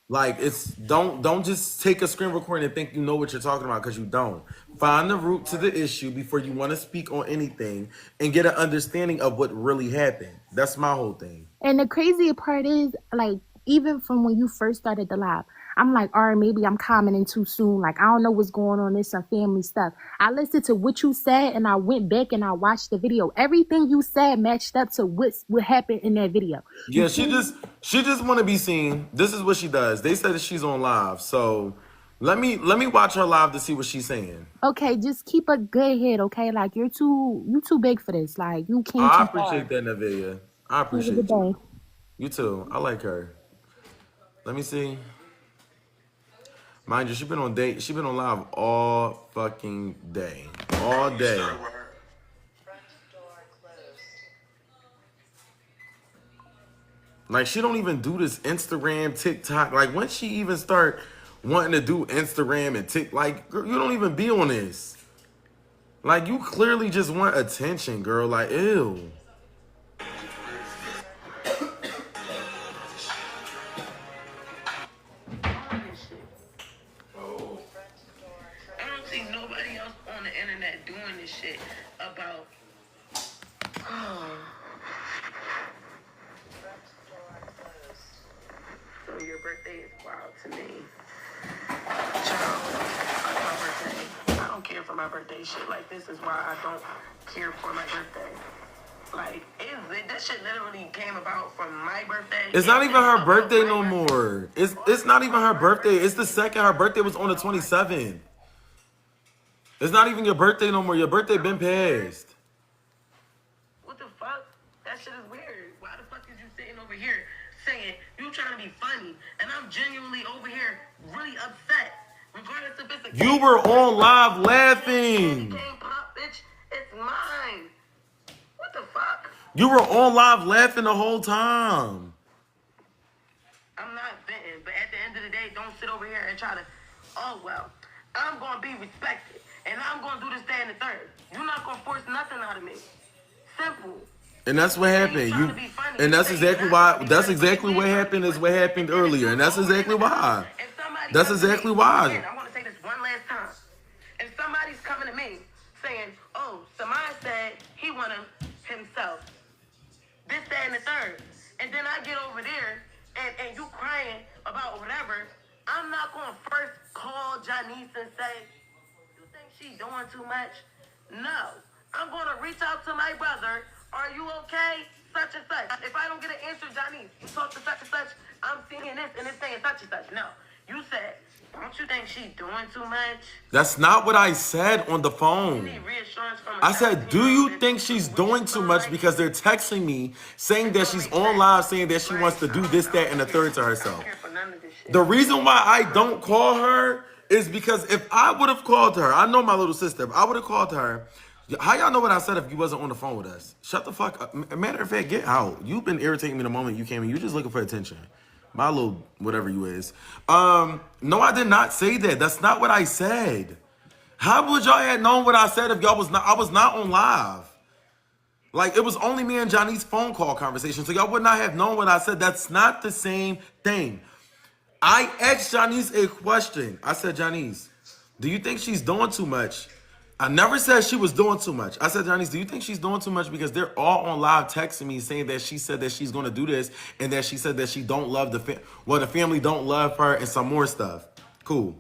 Like, it's don't just take a screen recording and think you know what you're talking about, because you don't. Find the root to the issue before you want to speak on anything and get an understanding of what really happened. That's my whole thing. And the crazy part is, like, even from when you first started the live, I'm like, all right, maybe I'm commenting too soon. Like, I don't know what's going on. There's some family stuff. I listened to what you said and I went back and I watched the video. Everything you said matched up to what happened in that video. Yeah, she just want to be seen. This is what she does. They said that she's on live, so let me watch her live to see what she's saying. Okay, just keep a good head, okay? Like, you too big for this. Like, you can't. I appreciate that, Nevaeh. I Have a appreciate good you. day. You too. I like her. Let me see. Mind you, she been on live all fucking day. All day. Like, she don't even do this Instagram, TikTok. Like, when she even start wanting to do Instagram and TikTok, like, girl, you don't even be on this. Like, you clearly just want attention, girl. Like, ew. I don't see nobody else on the internet doing this shit about. So your birthday is wild to me. Child, fuck my birthday. I don't care for my birthday shit. Like, this is why I don't care for my birthday. Like, this shit literally came about from my birthday. It's not even her birthday no more. It's not even her birthday. It's the second. Her birthday was on the 27th. It's not even your birthday no more. Your birthday been passed. What the fuck? That shit is weird. Why the fuck is you sitting over here saying you trying to be funny, and I'm genuinely over here really upset, regardless if it's a You were on live laughing. game pop, bitch. It's mine. What the fuck? You were on live laughing the whole time. I'm not venting, but at the end of the day, don't sit over here and try to. Oh well, I'm gonna be respected, and I'm gonna do this, that, and the third. You're not gonna force nothing out of me. Simple. And that's what happened. And that's exactly why. That's exactly what happened. Is what happened earlier, and that's exactly why. That's exactly why. Again, I want to say this one last time. If somebody's coming to me saying, "Oh, Samad said he wanted himself," this, that, and the third, and then I get over there and you crying about whatever, I'm not gonna first call Janice and say, "You think she doing too much?" No, I'm gonna reach out to my brother. Are you okay? Such and such. If I don't get an answer, Janice, you talk to such and such. I'm seeing this and it's saying such and such. No, you said, don't you think she's doing too much? That's not what I said on the You phone. need reassurance from I said, do you think she's doing too much? Because they're texting me saying that she's on live saying that she wants to do this, that, and the third to herself. The reason why I don't call her is because if I would have called her, I know my little sister, if I would have called her, how y'all know what I said if you wasn't on the phone with us? Shut the fuck up. Matter of fact, get out. You've been irritating me the moment you came in. You're just looking for attention. My little whatever you is. No, I did not say that. That's not what I said. How would y'all have known what I said if y'all was not? I was not on live. Like, it was only me and Johnny's phone call conversation, so y'all would not have known what I said. That's not the same thing. I asked Janice a question. I said, Janice, do you think she's doing too much? I never said she was doing too much. I said, Janice, do you think she's doing too much? Because they're all on live texting me saying that she said that she's going to do this and that she said that she don't love the family don't love her and some more stuff. Cool.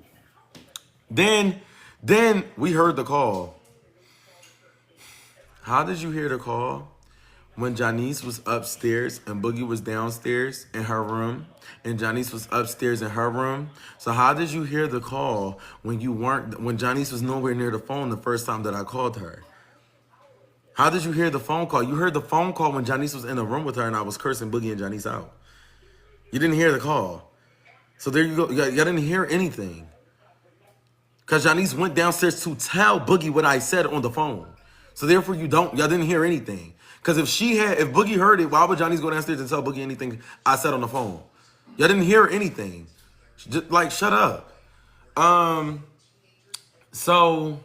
Then we heard the call. How did you hear the call? When Janice was upstairs and Boogie was downstairs in her room and Janice was upstairs in her room. So how did you hear the call when Janice was nowhere near the phone the first time that I called her? How did you hear the phone call? You heard the phone call when Janice was in the room with her and I was cursing Boogie and Janice out. You didn't hear the call. So there you go. Y'all didn't hear anything. Because Janice went downstairs to tell Boogie what I said on the phone. So therefore y'all didn't hear anything. Because if Boogie heard it, why would Janice go downstairs and tell Boogie anything I said on the phone? Y'all didn't hear anything. Just, like, shut up. So,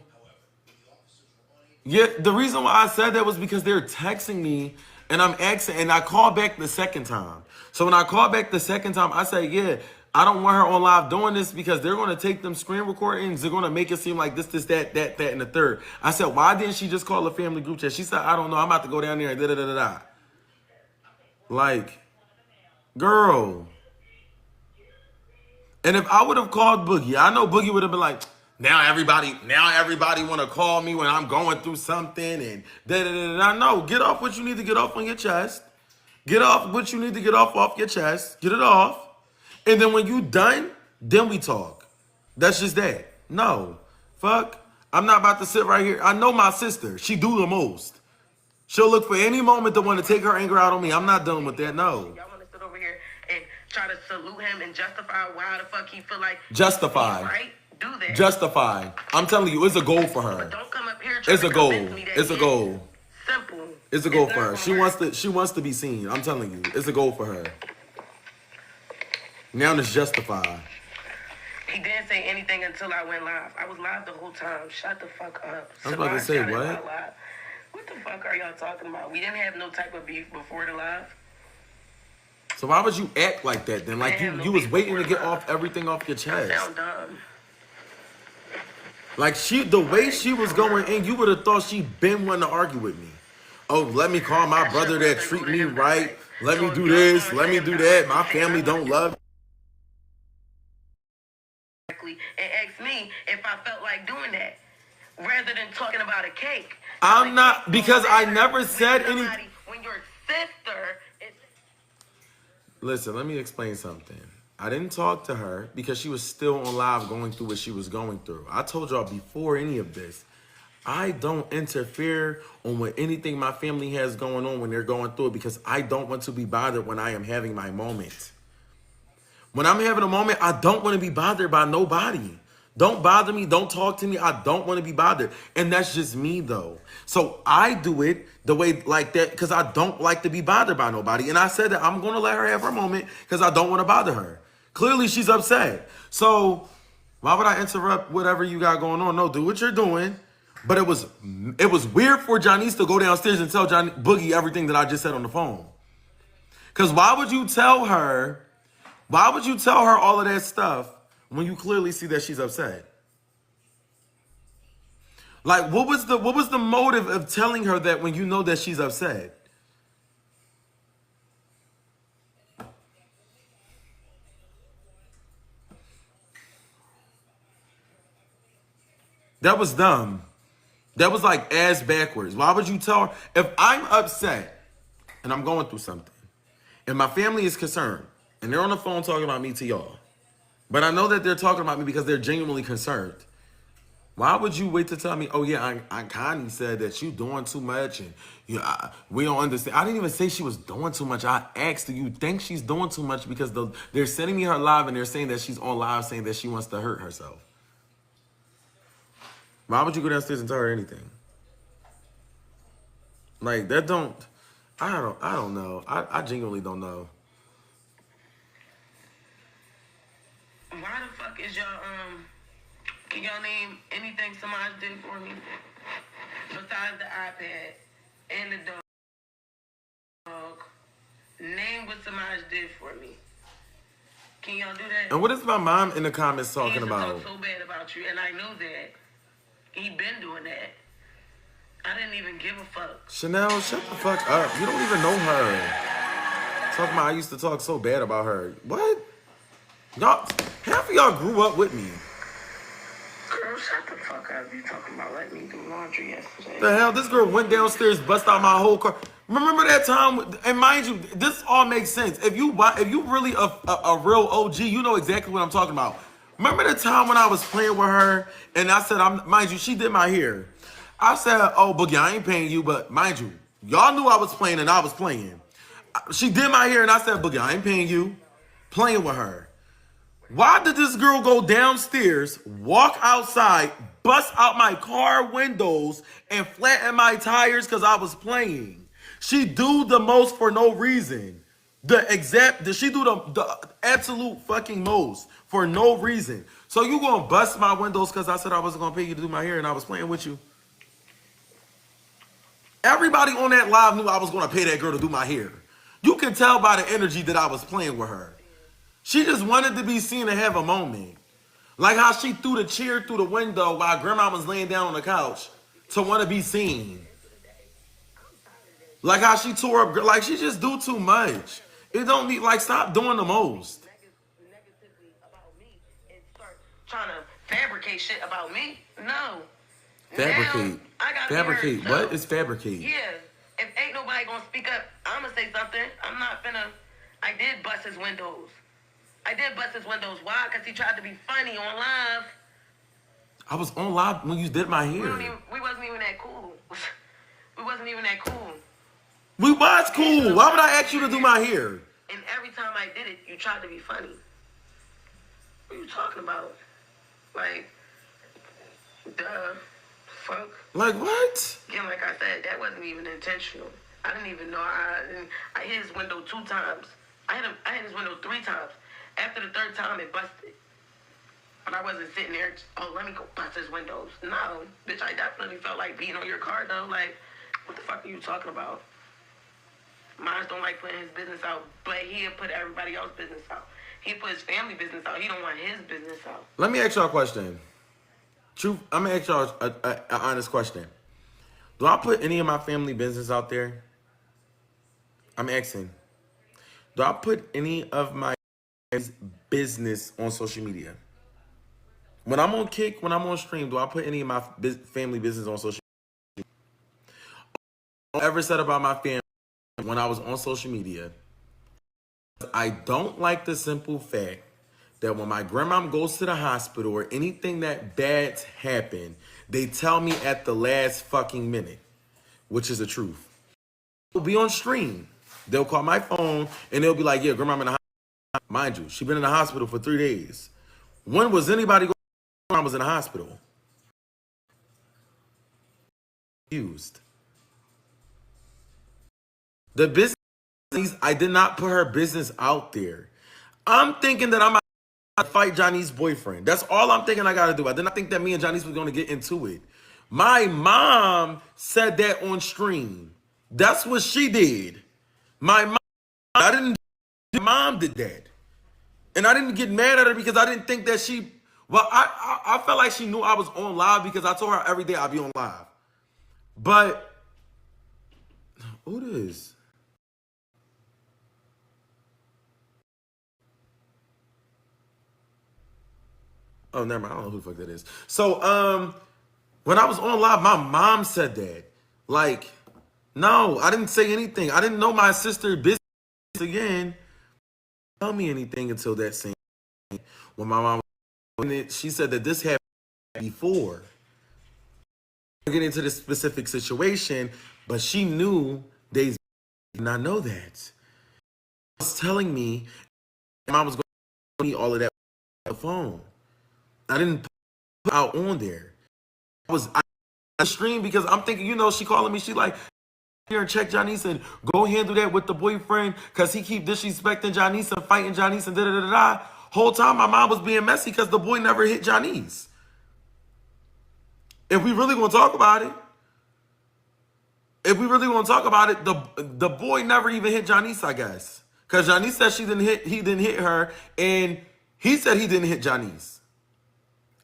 yeah, the reason why I said that was because they're texting me and I'm asking, and I called back the second time. So when I called back the second time, I said, yeah, I don't want her on live doing this because they're going to take them screen recordings. They're going to make it seem like this, that, and the third. I said, why didn't she just call a family group chat? She said, I don't know. I'm about to go down there and da-da-da-da-da. Like, girl, And if I would have called Boogie, I know Boogie would have been like, now everybody want to call me when I'm going through something and da da da da. No, get off what you need to get off on your chest. Get off what you need to get off your chest. Get it off. And then when you done, then we talk. That's just that. No. Fuck. I'm not about to sit right here. I know my sister. She do the most. She'll look for any moment to want to take her anger out on me. I'm not dealing with that. No. Y'all want to sit over here and try to salute him and justify why the fuck he feel like Justify. he's right? Do that. Justify. I'm telling you, it's a goal for her. But don't come up here trying It's to a goal. convince me that It's a goal. Simple. It's a goal It's for not her. gonna work. She wants to be seen. I'm telling you, it's a goal for her. Now it's justified. He didn't say anything until I went live. I was live the whole time. Shut the fuck up. I was about to say, Somebody what? shouted out loud. What the fuck are y'all talking about? We didn't have no type of beef before the live. So why would you act like that then? Like you was waiting to get off everything off your I chest. sound dumb. Like the way she was going in, you would have thought she been wanting to argue with me. Oh, let me call my brother that treat me right. Let me do this. Let me do that. My family don't love. And asked me if I felt like doing that, rather than talking about a cake. I'm not, because I never said any. When your sister is. Listen, let me explain something. I didn't talk to her because she was still on live going through what she was going through. I told y'all before any of this, I don't interfere on what anything my family has going on when they're going through it because I don't want to be bothered when I am having my moment. When I'm having a moment, I don't want to be bothered by nobody. Don't bother me. Don't talk to me. I don't want to be bothered. And that's just me, though. So I do it the way like that because I don't like to be bothered by nobody. And I said that I'm going to let her have her moment because I don't want to bother her. Clearly, she's upset. So why would I interrupt whatever you got going on? No, do what you're doing. But it was weird for Janice to go downstairs and tell Boogie everything that I just said on the phone. Because why would you tell her all of that stuff when you clearly see that she's upset? Like, what was the motive of telling her that when you know that she's upset? That was dumb. That was like ass backwards. Why would you tell her? If I'm upset and I'm going through something and my family is concerned and they're on the phone talking about me to y'all, but I know that they're talking about me because they're genuinely concerned, why would you wait to tell me, oh yeah, Aunt Connie said that you doing too much and we don't understand. I didn't even say she was doing too much. I asked, do you think she's doing too much? Because they're sending me her live and they're saying that she's on live saying that she wants to hurt herself. Why would you go downstairs and tell her anything? Like, that don't, I don't know. I genuinely don't know. Why the fuck is y'all, can y'all name anything Samaj did for me? Besides the iPad and the dog. Name what Samaj did for me. Can y'all do that? And what is my mom in the comments talking He used to about? talk so bad about you, and I know that. He been doing that. I didn't even give a fuck. Chanel, shut the fuck up. You don't even know her. Talking about I used to talk so bad about her. What? Y'all, half of y'all grew up with me. Girl, shut the fuck up. You talking about letting me do laundry yesterday. The hell? This girl went downstairs, bust out my whole car. Remember that time? And mind you, this all makes sense. If you really a real OG, you know exactly what I'm talking about. Remember the time when I was playing with her and I said, mind you, she did my hair. I said, oh, Boogie, I ain't paying you, but mind you, y'all knew I was playing and I was playing. She did my hair and I said, Boogie, I ain't paying you. Playing with her. Why did this girl go downstairs, walk outside, bust out my car windows, and flatten my tires because I was playing? She do the most for no reason. She do the absolute fucking most for no reason. So you gonna bust my windows because I said I wasn't gonna pay you to do my hair and I was playing with you? Everybody on that live knew I was gonna pay that girl to do my hair. You can tell by the energy that I was playing with her. She just wanted to be seen and have a moment. Like how she threw the chair through the window while grandma was laying down on the couch to want to be seen. Like how she tore up, like she just do too much. It don't need, like, stop doing the most. Negatively about me. trying to fabricate shit about me. No. Fabricate. Now, I gotta Fabricate. be heard. What is fabricate? Yeah. If ain't nobody gonna speak up, I'ma say something. I'm not finna. I did bust his windows. Why? Because he tried to be funny on live. I was on live when you did my We hair. wasn't even that cool. We wasn't even that cool. We was cool. Why would I ask you to do my hair? And every time I did it, you tried to be funny. What are you talking about? Like, duh, fuck. Like what? Again, like I said, that wasn't even intentional. I didn't even know. I hit his window 2 times. I hit his window 3 times. After the 3rd time, it busted. But I wasn't sitting there, oh, let me go bust his windows. No, bitch, I definitely felt like beating on your car, though. Like, what the fuck are you talking about? Mines don't like putting his business out, but he'll put everybody else's business out. He put his family business out. He don't want his business out. Let me ask y'all a question. Truth, I'm gonna ask y'all an honest question. Do I put any of my family business out there? I'm asking. Do I put any of my business on social media? When I'm on Kick, when I'm on stream, do I put any of my family business on social media? All I ever said about my family when I was on social media, I don't like the simple fact that when my grandma goes to the hospital or anything that bad's happen, they tell me at the last fucking minute, which is the truth. They'll be on stream. They'll call my phone and they'll be like, yeah, grandma in the hospital. Mind you, she been in the hospital for 3 days. When was anybody going when I was in the hospital? Used. The business, I did not put her business out there. I'm thinking that I'm to fight Johnny's boyfriend. That's all I'm thinking I gotta do. I did not think that me and Johnny's was gonna get into it. My mom said that on stream. That's what she did. My mom did that. And I didn't get mad at her because I didn't think that she, well, I felt like she knew I was on live because I told her every day I'd be on live. But, who this? Oh, never mind. I don't know who the fuck that is. So, when I was on live, my mom said that. Like, no, I didn't say anything. I didn't know my sister business again. Tell me anything until that same when my mom she said that this happened before. Get into this specific situation, but she knew they did not know that. She was telling me mom was going to me all of that on the phone. I didn't put out on there. I streamed because I'm thinking, you know, she calling me. She like, here and check Janice and go handle that with the boyfriend because he keep disrespecting Janice and fighting Janice and da-da-da-da. Whole time my mom was being messy because the boy never hit Janice. If we really want to talk about it, the boy never even hit Janice, I guess. Because Janice said he didn't hit her, and he said he didn't hit Janice.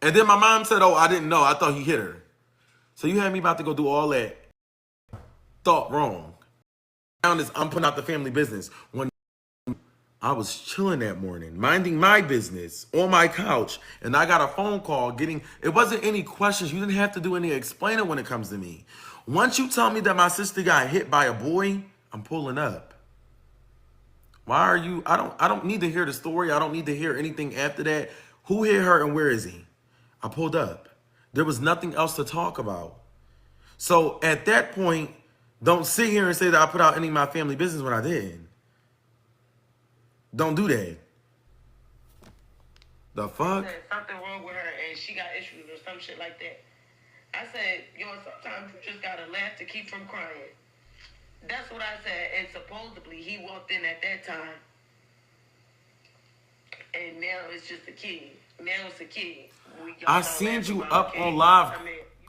And then my mom said, oh, I didn't know. I thought he hit her. So you had me about to go do all that. Thought wrong. Now I'm putting out the family business. When I was chilling that morning, minding my business on my couch, and I got a phone call it wasn't any questions. You didn't have to do any explaining when it comes to me. Once you tell me that my sister got hit by a boy, I'm pulling up. Why are you, I don't need to hear the story. I don't need to hear anything after that. Who hit her and where is he? I pulled up. There was nothing else to talk about. So at that point, don't sit here and say that I put out any of my family business when I didn't. Don't do that. The fuck? Said something wrong with her and she got issues or some shit like that. I said, yo, sometimes you just gotta laugh to keep from crying. That's what I said. And supposedly he walked in at that time. And now it's just a kid. Now it's a kid. I seen you up on live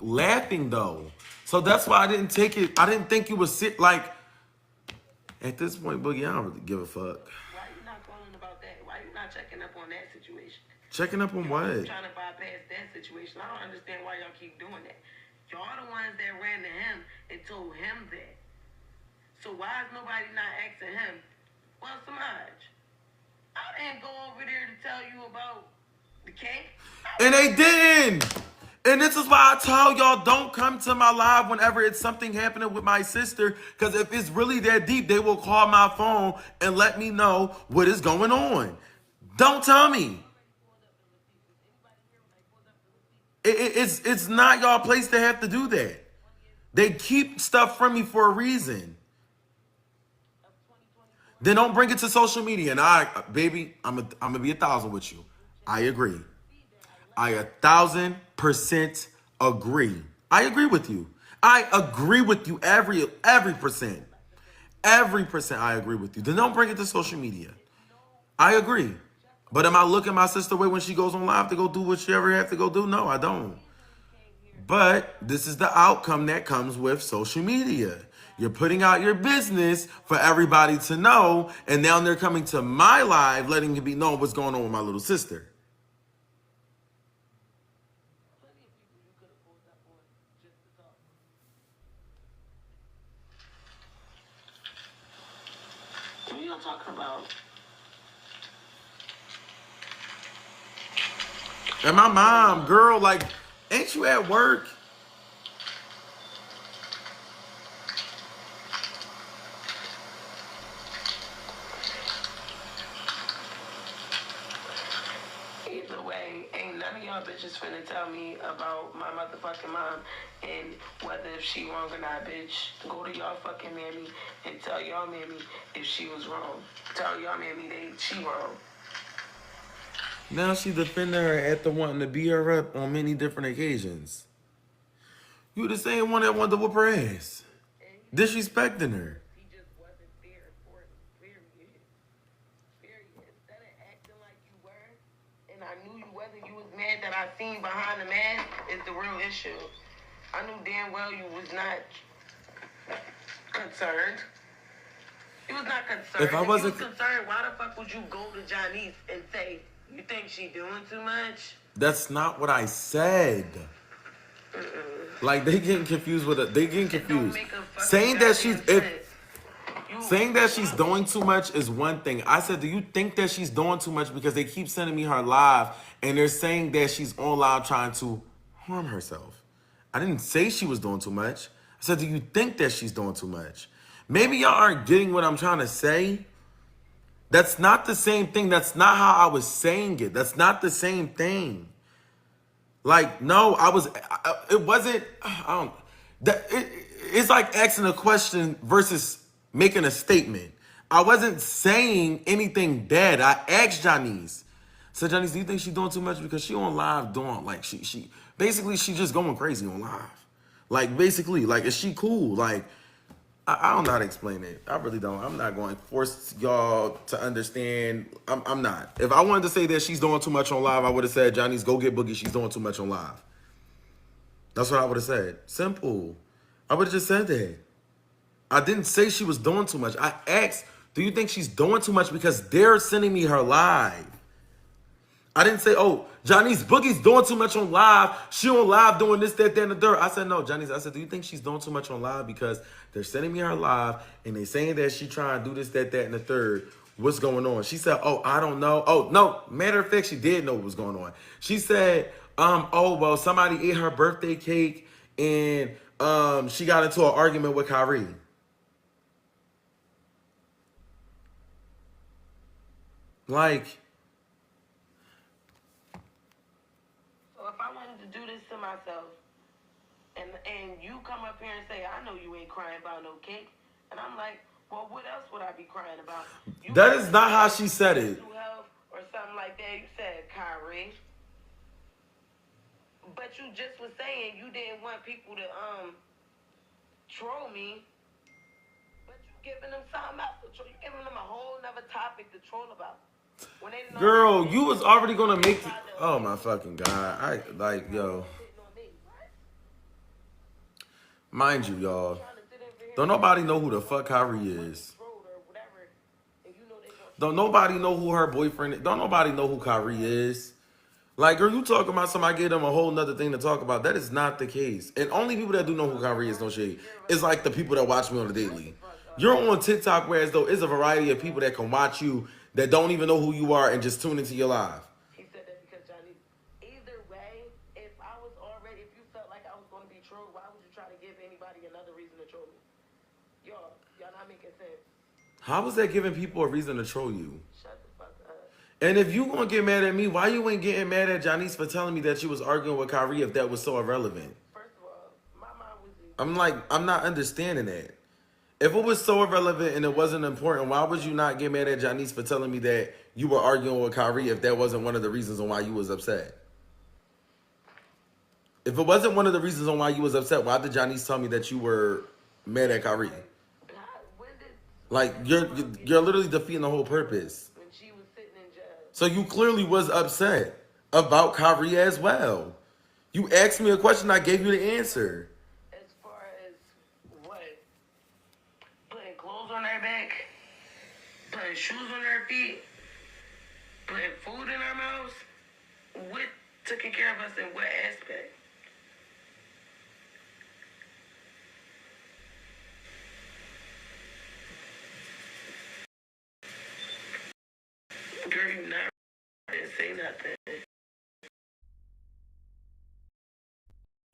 laughing though. So that's why I didn't take it. I didn't think you would sit like at this point, Boogie, I don't really give a fuck. Why you not calling about that? Why you not checking up on that situation? Checking up on what? Trying to bypass that situation. I don't understand why y'all keep doing that. Y'all the ones that ran to him and told him that. So why is nobody not asking him? Well, Samaj, I didn't go over there to tell you about Okay? And they didn't. And this is why I tell y'all, don't come to my live whenever it's something happening with my sister. Because if it's really that deep, they will call my phone and let me know what is going on. Don't tell me. It's not y'all place to have to do that. They keep stuff from me for a reason. Then don't bring it to social media. And baby, I'm gonna be 1,000 with you. I agree. I 1,000% agree. I agree with you. I agree with you every percent. Every percent I agree with you. Then don't bring it to social media. I agree. But am I looking my sister way when she goes on live to go do what she ever have to go do? No, I don't. But this is the outcome that comes with social media. You're putting out your business for everybody to know, and now they're coming to my live letting me know what's going on with my little sister. What are y'all talking about? And my mom, girl, like, ain't you at work? Either way, ain't none of y'all bitches finna tell me about my motherfucking mom and whether if she wrong or not, bitch. Go to y'all fucking mammy and tell y'all mammy if she was wrong. Tell y'all mammy she wrong. Now she defending her after wanting to beat her up on many different occasions. You the same one that wanted to whoop her ass. Disrespecting her. He just wasn't there for it, period. Instead of acting like you were, and I knew you wasn't, you was mad that I seen behind the mask is the real issue. I knew damn well you was not concerned. You was not concerned. If I wasn't you was concerned, why the fuck would you go to Janice and say, you think she doing too much? That's not what I said. Like they getting confused with it. They getting confused. Saying that she's doing too much is one thing. I said, do you think that she's doing too much because they keep sending me her live and they're saying that she's on live trying to harm herself? I didn't say she was doing too much. I said, do you think that she's doing too much? Maybe y'all aren't getting what I'm trying to say. That's not the same thing. That's not how I was saying it. That's not the same thing. Like, no, it wasn't, it's like asking a question versus making a statement. I wasn't saying anything bad. I asked Janice. I said, Janice, do you think she's doing too much? Because she on live doing, like, she basically, she just going crazy on live. Like, basically, like, is she cool? Like, I don't know how to explain it. I really don't. I'm not going to force y'all to understand. I'm not. If I wanted to say that she's doing too much on live, I would have said, Johnny's go get Boogie. She's doing too much on live. That's what I would have said. Simple. I would have just said that. I didn't say she was doing too much. I asked, do you think she's doing too much? Because they're sending me her live. I didn't say, oh, Johnny's Boogie's doing too much on live. She on live doing this, that, and the third. I said, no, Johnny's. I said, do you think she's doing too much on live? Because they're sending me her live and they saying that she trying to do this, that, and the third. What's going on? She said, oh, I don't know. Oh, no. Matter of fact, she did know what was going on. She said, oh, well, somebody ate her birthday cake and she got into an argument with Kyrie. Like, do this to myself, and you come up here and say, I know you ain't crying about no cake, and I'm like, well, what else would I be crying about? That is not how she said it. Or something like that. You said Kyrie, but you just was saying you didn't want people to troll me, but you giving them something else to troll. You giving them a whole nother topic to troll about. Girl, you was already gonna make it. Oh my fucking God. Yo. Mind you, y'all. Don't nobody know who the fuck Kyrie is. Don't nobody know who her boyfriend is. Don't nobody know who Kyrie is. Like, girl, you talking about somebody give them a whole nother thing to talk about. That is not the case. And only people that do know who Kyrie is, no shade, is like the people that watch me on the daily. You're on TikTok, whereas though it's a variety of people that can watch you that don't even know who you are and just tune into your live. He said that because Johnny's How was that giving people a reason to troll you? Shut the fuck up. And if you gonna get mad at me, why you ain't getting mad at Janice for telling me that she was arguing with Kyrie if that was so irrelevant? First of all, my mom was I'm like, I'm not understanding that. If it was so irrelevant and it wasn't important, why would you not get mad at Janice for telling me that you were arguing with Kyrie if that wasn't one of the reasons on why you was upset? If it wasn't one of the reasons on why you was upset, why did Janice tell me that you were mad at Kyrie? when did Like, you're literally defeating the whole purpose. when she was sitting in jail. So you clearly was upset about Kyrie as well. You asked me a question, I gave you the answer. As far as what? Putting clothes on her back, putting shoes on her feet, putting food in our mouths. What taking care of us in what aspect? Girl, you not didn't say nothing.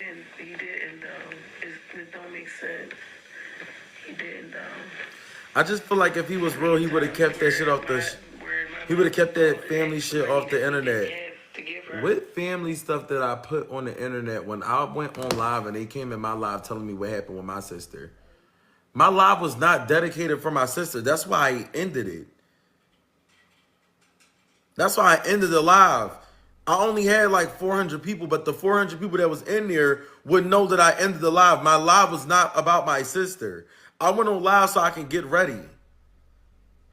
And he didn't, it don't make sense. He didn't, I just feel like if he was real, he would have kept that shit off the... He would have kept that family shit off the internet. What family stuff that I put on the internet when I went on live and they came in my live telling me what happened with my sister? My live was not dedicated for my sister. That's why I ended it. That's why I ended the live. I only had like 400 people, but the 400 people that was in there would know that I ended the live. My live was not about my sister. I went on live so I can get ready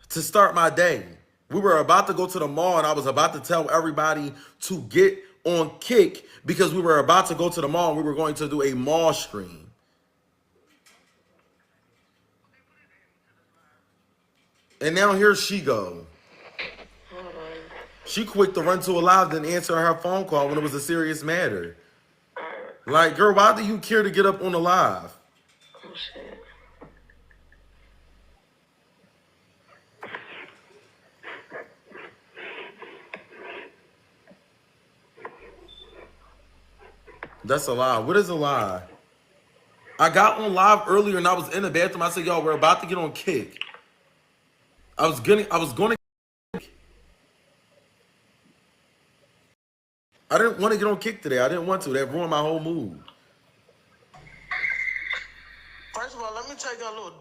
to start my day. We were about to go to the mall and I was about to tell everybody to get on Kick because we were about to go to the mall and we were going to do a mall stream. And now here she go. She quick to run to a live, then answer her phone call when it was a serious matter. Like, girl, why do you care to get up on the live? Oh, shit. That's a lie. What is a lie? I got on live earlier and I was in the bathroom. I said, yo, we're about to get on Kick. I was going to. I didn't want to get on Kick today. I didn't want to. That ruined my whole mood. First of all, let me tell you a little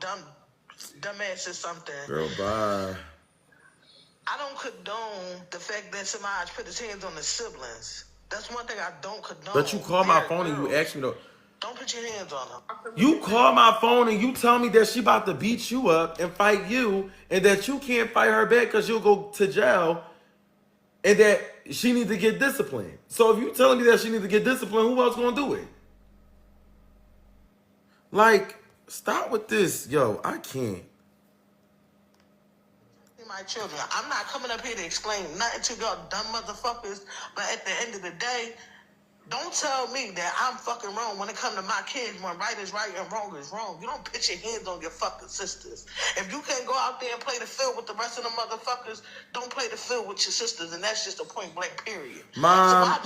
dumbass or something. Girl, bye. I don't condone the fact that somebody put his hands on his siblings. That's one thing I don't condone. But you called my phone and you asked me to... Don't put your hands on them. You call my phone and you tell me that she about to beat you up and fight you and that you can't fight her back because you'll go to jail and that she needs to get disciplined. So if you telling me that she needs to get disciplined, who else gonna do it? Like, stop with this. Yo, I can't. My children. I'm not coming up here to explain nothing to y'all dumb motherfuckers, but at the end of the day, don't tell me that I'm fucking wrong when it comes to my kids when right is right and wrong is wrong. You don't put your hands on your fucking sisters. If you can't go out there and play the field with the rest of the motherfuckers, don't play the field with your sisters, and that's just a point blank period. Mom,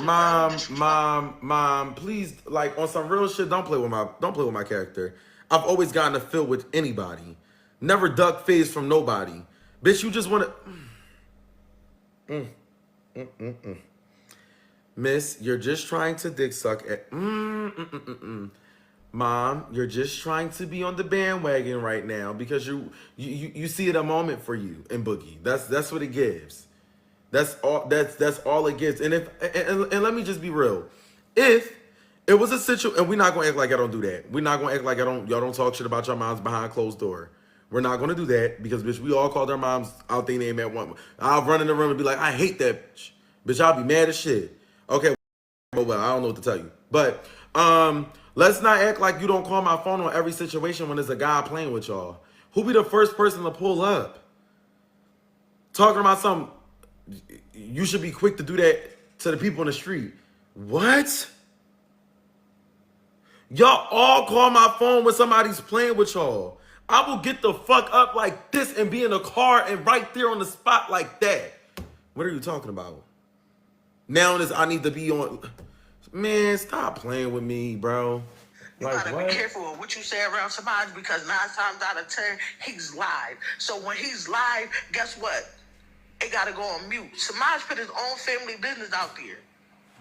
please, like on some real shit, don't play with my character. I've always gotten a feel with anybody. Never duck phase from nobody. Bitch, you just want to... Miss, you're just trying to dick suck at... Mom, you're just trying to be on the bandwagon right now because you see it a moment for you in Boogie. That's what it gives. That's all it gives. And and let me just be real. If it was a situation, and we're not gonna act like I don't do that. We're not gonna act like y'all don't talk shit about your moms behind closed door. We're not going to do that because, bitch, we all called our moms out their name at one. I'll run in the room and be like, I hate that bitch. Bitch, I'll be mad as shit. Okay, well, I don't know what to tell you. But let's not act like you don't call my phone on every situation when there's a guy playing with y'all. Who be the first person to pull up? Talking about something, you should be quick to do that to the people in the street. What? Y'all all call my phone when somebody's playing with y'all. I will get the fuck up like this and be in a car and right there on the spot like that. What are you talking about? Now I need to be on... Man, stop playing with me, bro. You Like gotta what? be careful of what you say around somebody because 9 times out of 10, he's live. So when he's live, guess what? It gotta go on mute. Samaj put his own family business out there.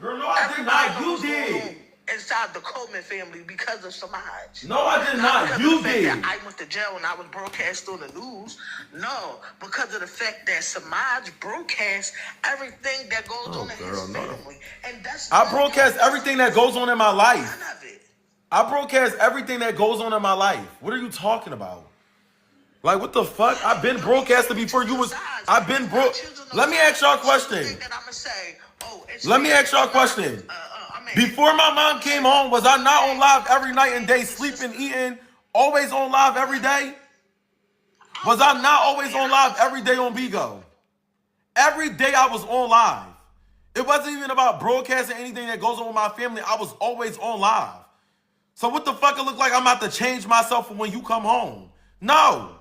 Girl, no, I did not. You did. Inside the Coleman family because of Samaj. No, I did not. Because You of the fact did. that I went to jail and I was broadcast on the news. No, because of the fact that Samaj broadcasts everything that goes on in his girl, no. family. And that's I broadcast everything that goes on in my life. none of it. I broadcast everything that goes on in my life. What are you talking about? Like, what the fuck? I've been broadcasting before you was. I've been Let me ask y'all a question. Let me ask y'all a question. Before my mom came home, was I not on live every night and day, sleeping, eating, always on live every day? Was I not always on live every day on Bigo? Every day I was on live. It wasn't even about broadcasting anything that goes on with my family. I was always on live. So what the fuck it look like I'm about to change myself for when you come home? No.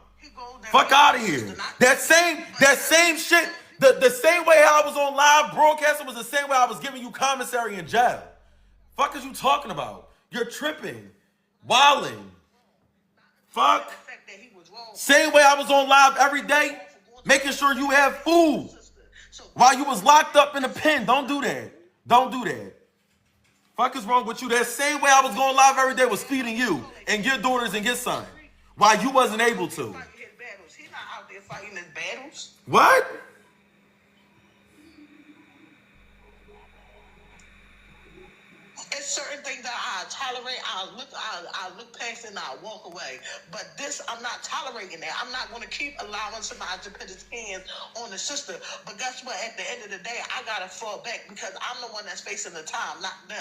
Fuck out of here. That same shit, the same way I was on live broadcasting was the same way I was giving you commissary in jail. Fuck is you talking about? You're tripping. Wilding. Fuck. Same way I was on live every day, making sure you have food while you was locked up in a pen. Don't do that. Don't do that. Fuck is wrong with you? That same way I was going live every day was feeding you and your daughters and your son while you wasn't able to. He's not out there fighting his battles. What? It's certain things that I tolerate. I look past it and I walk away. But this, I'm not tolerating that. I'm not going to keep allowing somebody to put his hands on the sister. But guess what? At the end of the day, I got to fall back because I'm the one that's facing the time, not them.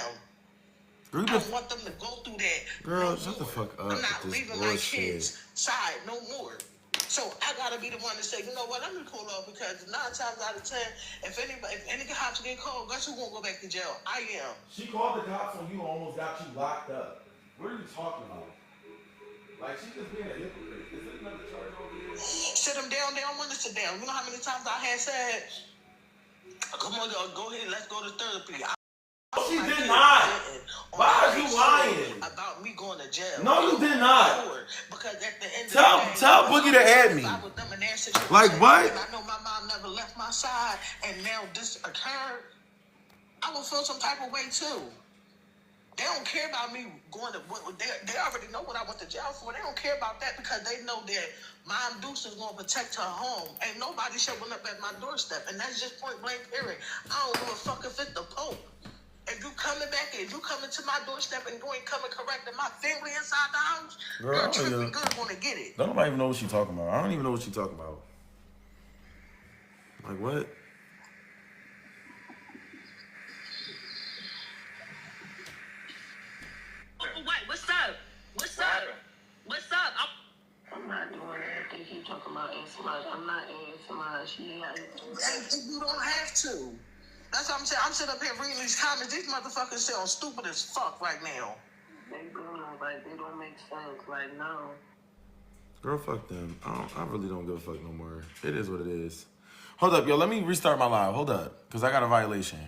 I don't want them to go through that. Girl, shut the fuck up. I'm not with this leaving my bullshit. kids' side no more. So I gotta be the one to say, you know what, let me pull off because 9 times out of 10, if any cops get called, guess who won't go back to jail? I am. She called the cops on you, almost got you locked up. What are you talking about? Like, she's just being a hypocrite. Is it another charge over here? Sit them down. They don't want to sit down. You know how many times I had said, come on, y'all, go ahead, let's go to therapy. She did not. Why are you lying? About me going to jail. No, you did not. Because at the end Tell of the day, tell Boogie to add me. Like what? And I know my mom never left my side, and now this occurred. I will feel some type of way too. They don't care about me going to. They already know what I went to jail for. They don't care about that because they know that Mom Deuce is going to protect her home. Ain't nobody showing up at my doorstep, and that's just point blank period. I don't give a fuck if it's the Pope. If you coming back, if you coming to my doorstep and you ain't coming correcting my family inside the house, Girl, you're tripping good gonna get it. Don't nobody even know what she talking about. I don't even know what she talking about. Like what? Wait, what's up? What's up? What's up? I'm not doing that. They keep talking about Samaj. I'm not Samaj. You don't have to. That's what I'm saying. I'm sitting up here reading these comments. These motherfuckers sound stupid as fuck right now. They do, like, they don't make sense. Like, no. Girl, fuck them. I really don't give a fuck no more. It is what it is. Hold up, yo. Let me restart my live. Hold up. Because I got a violation.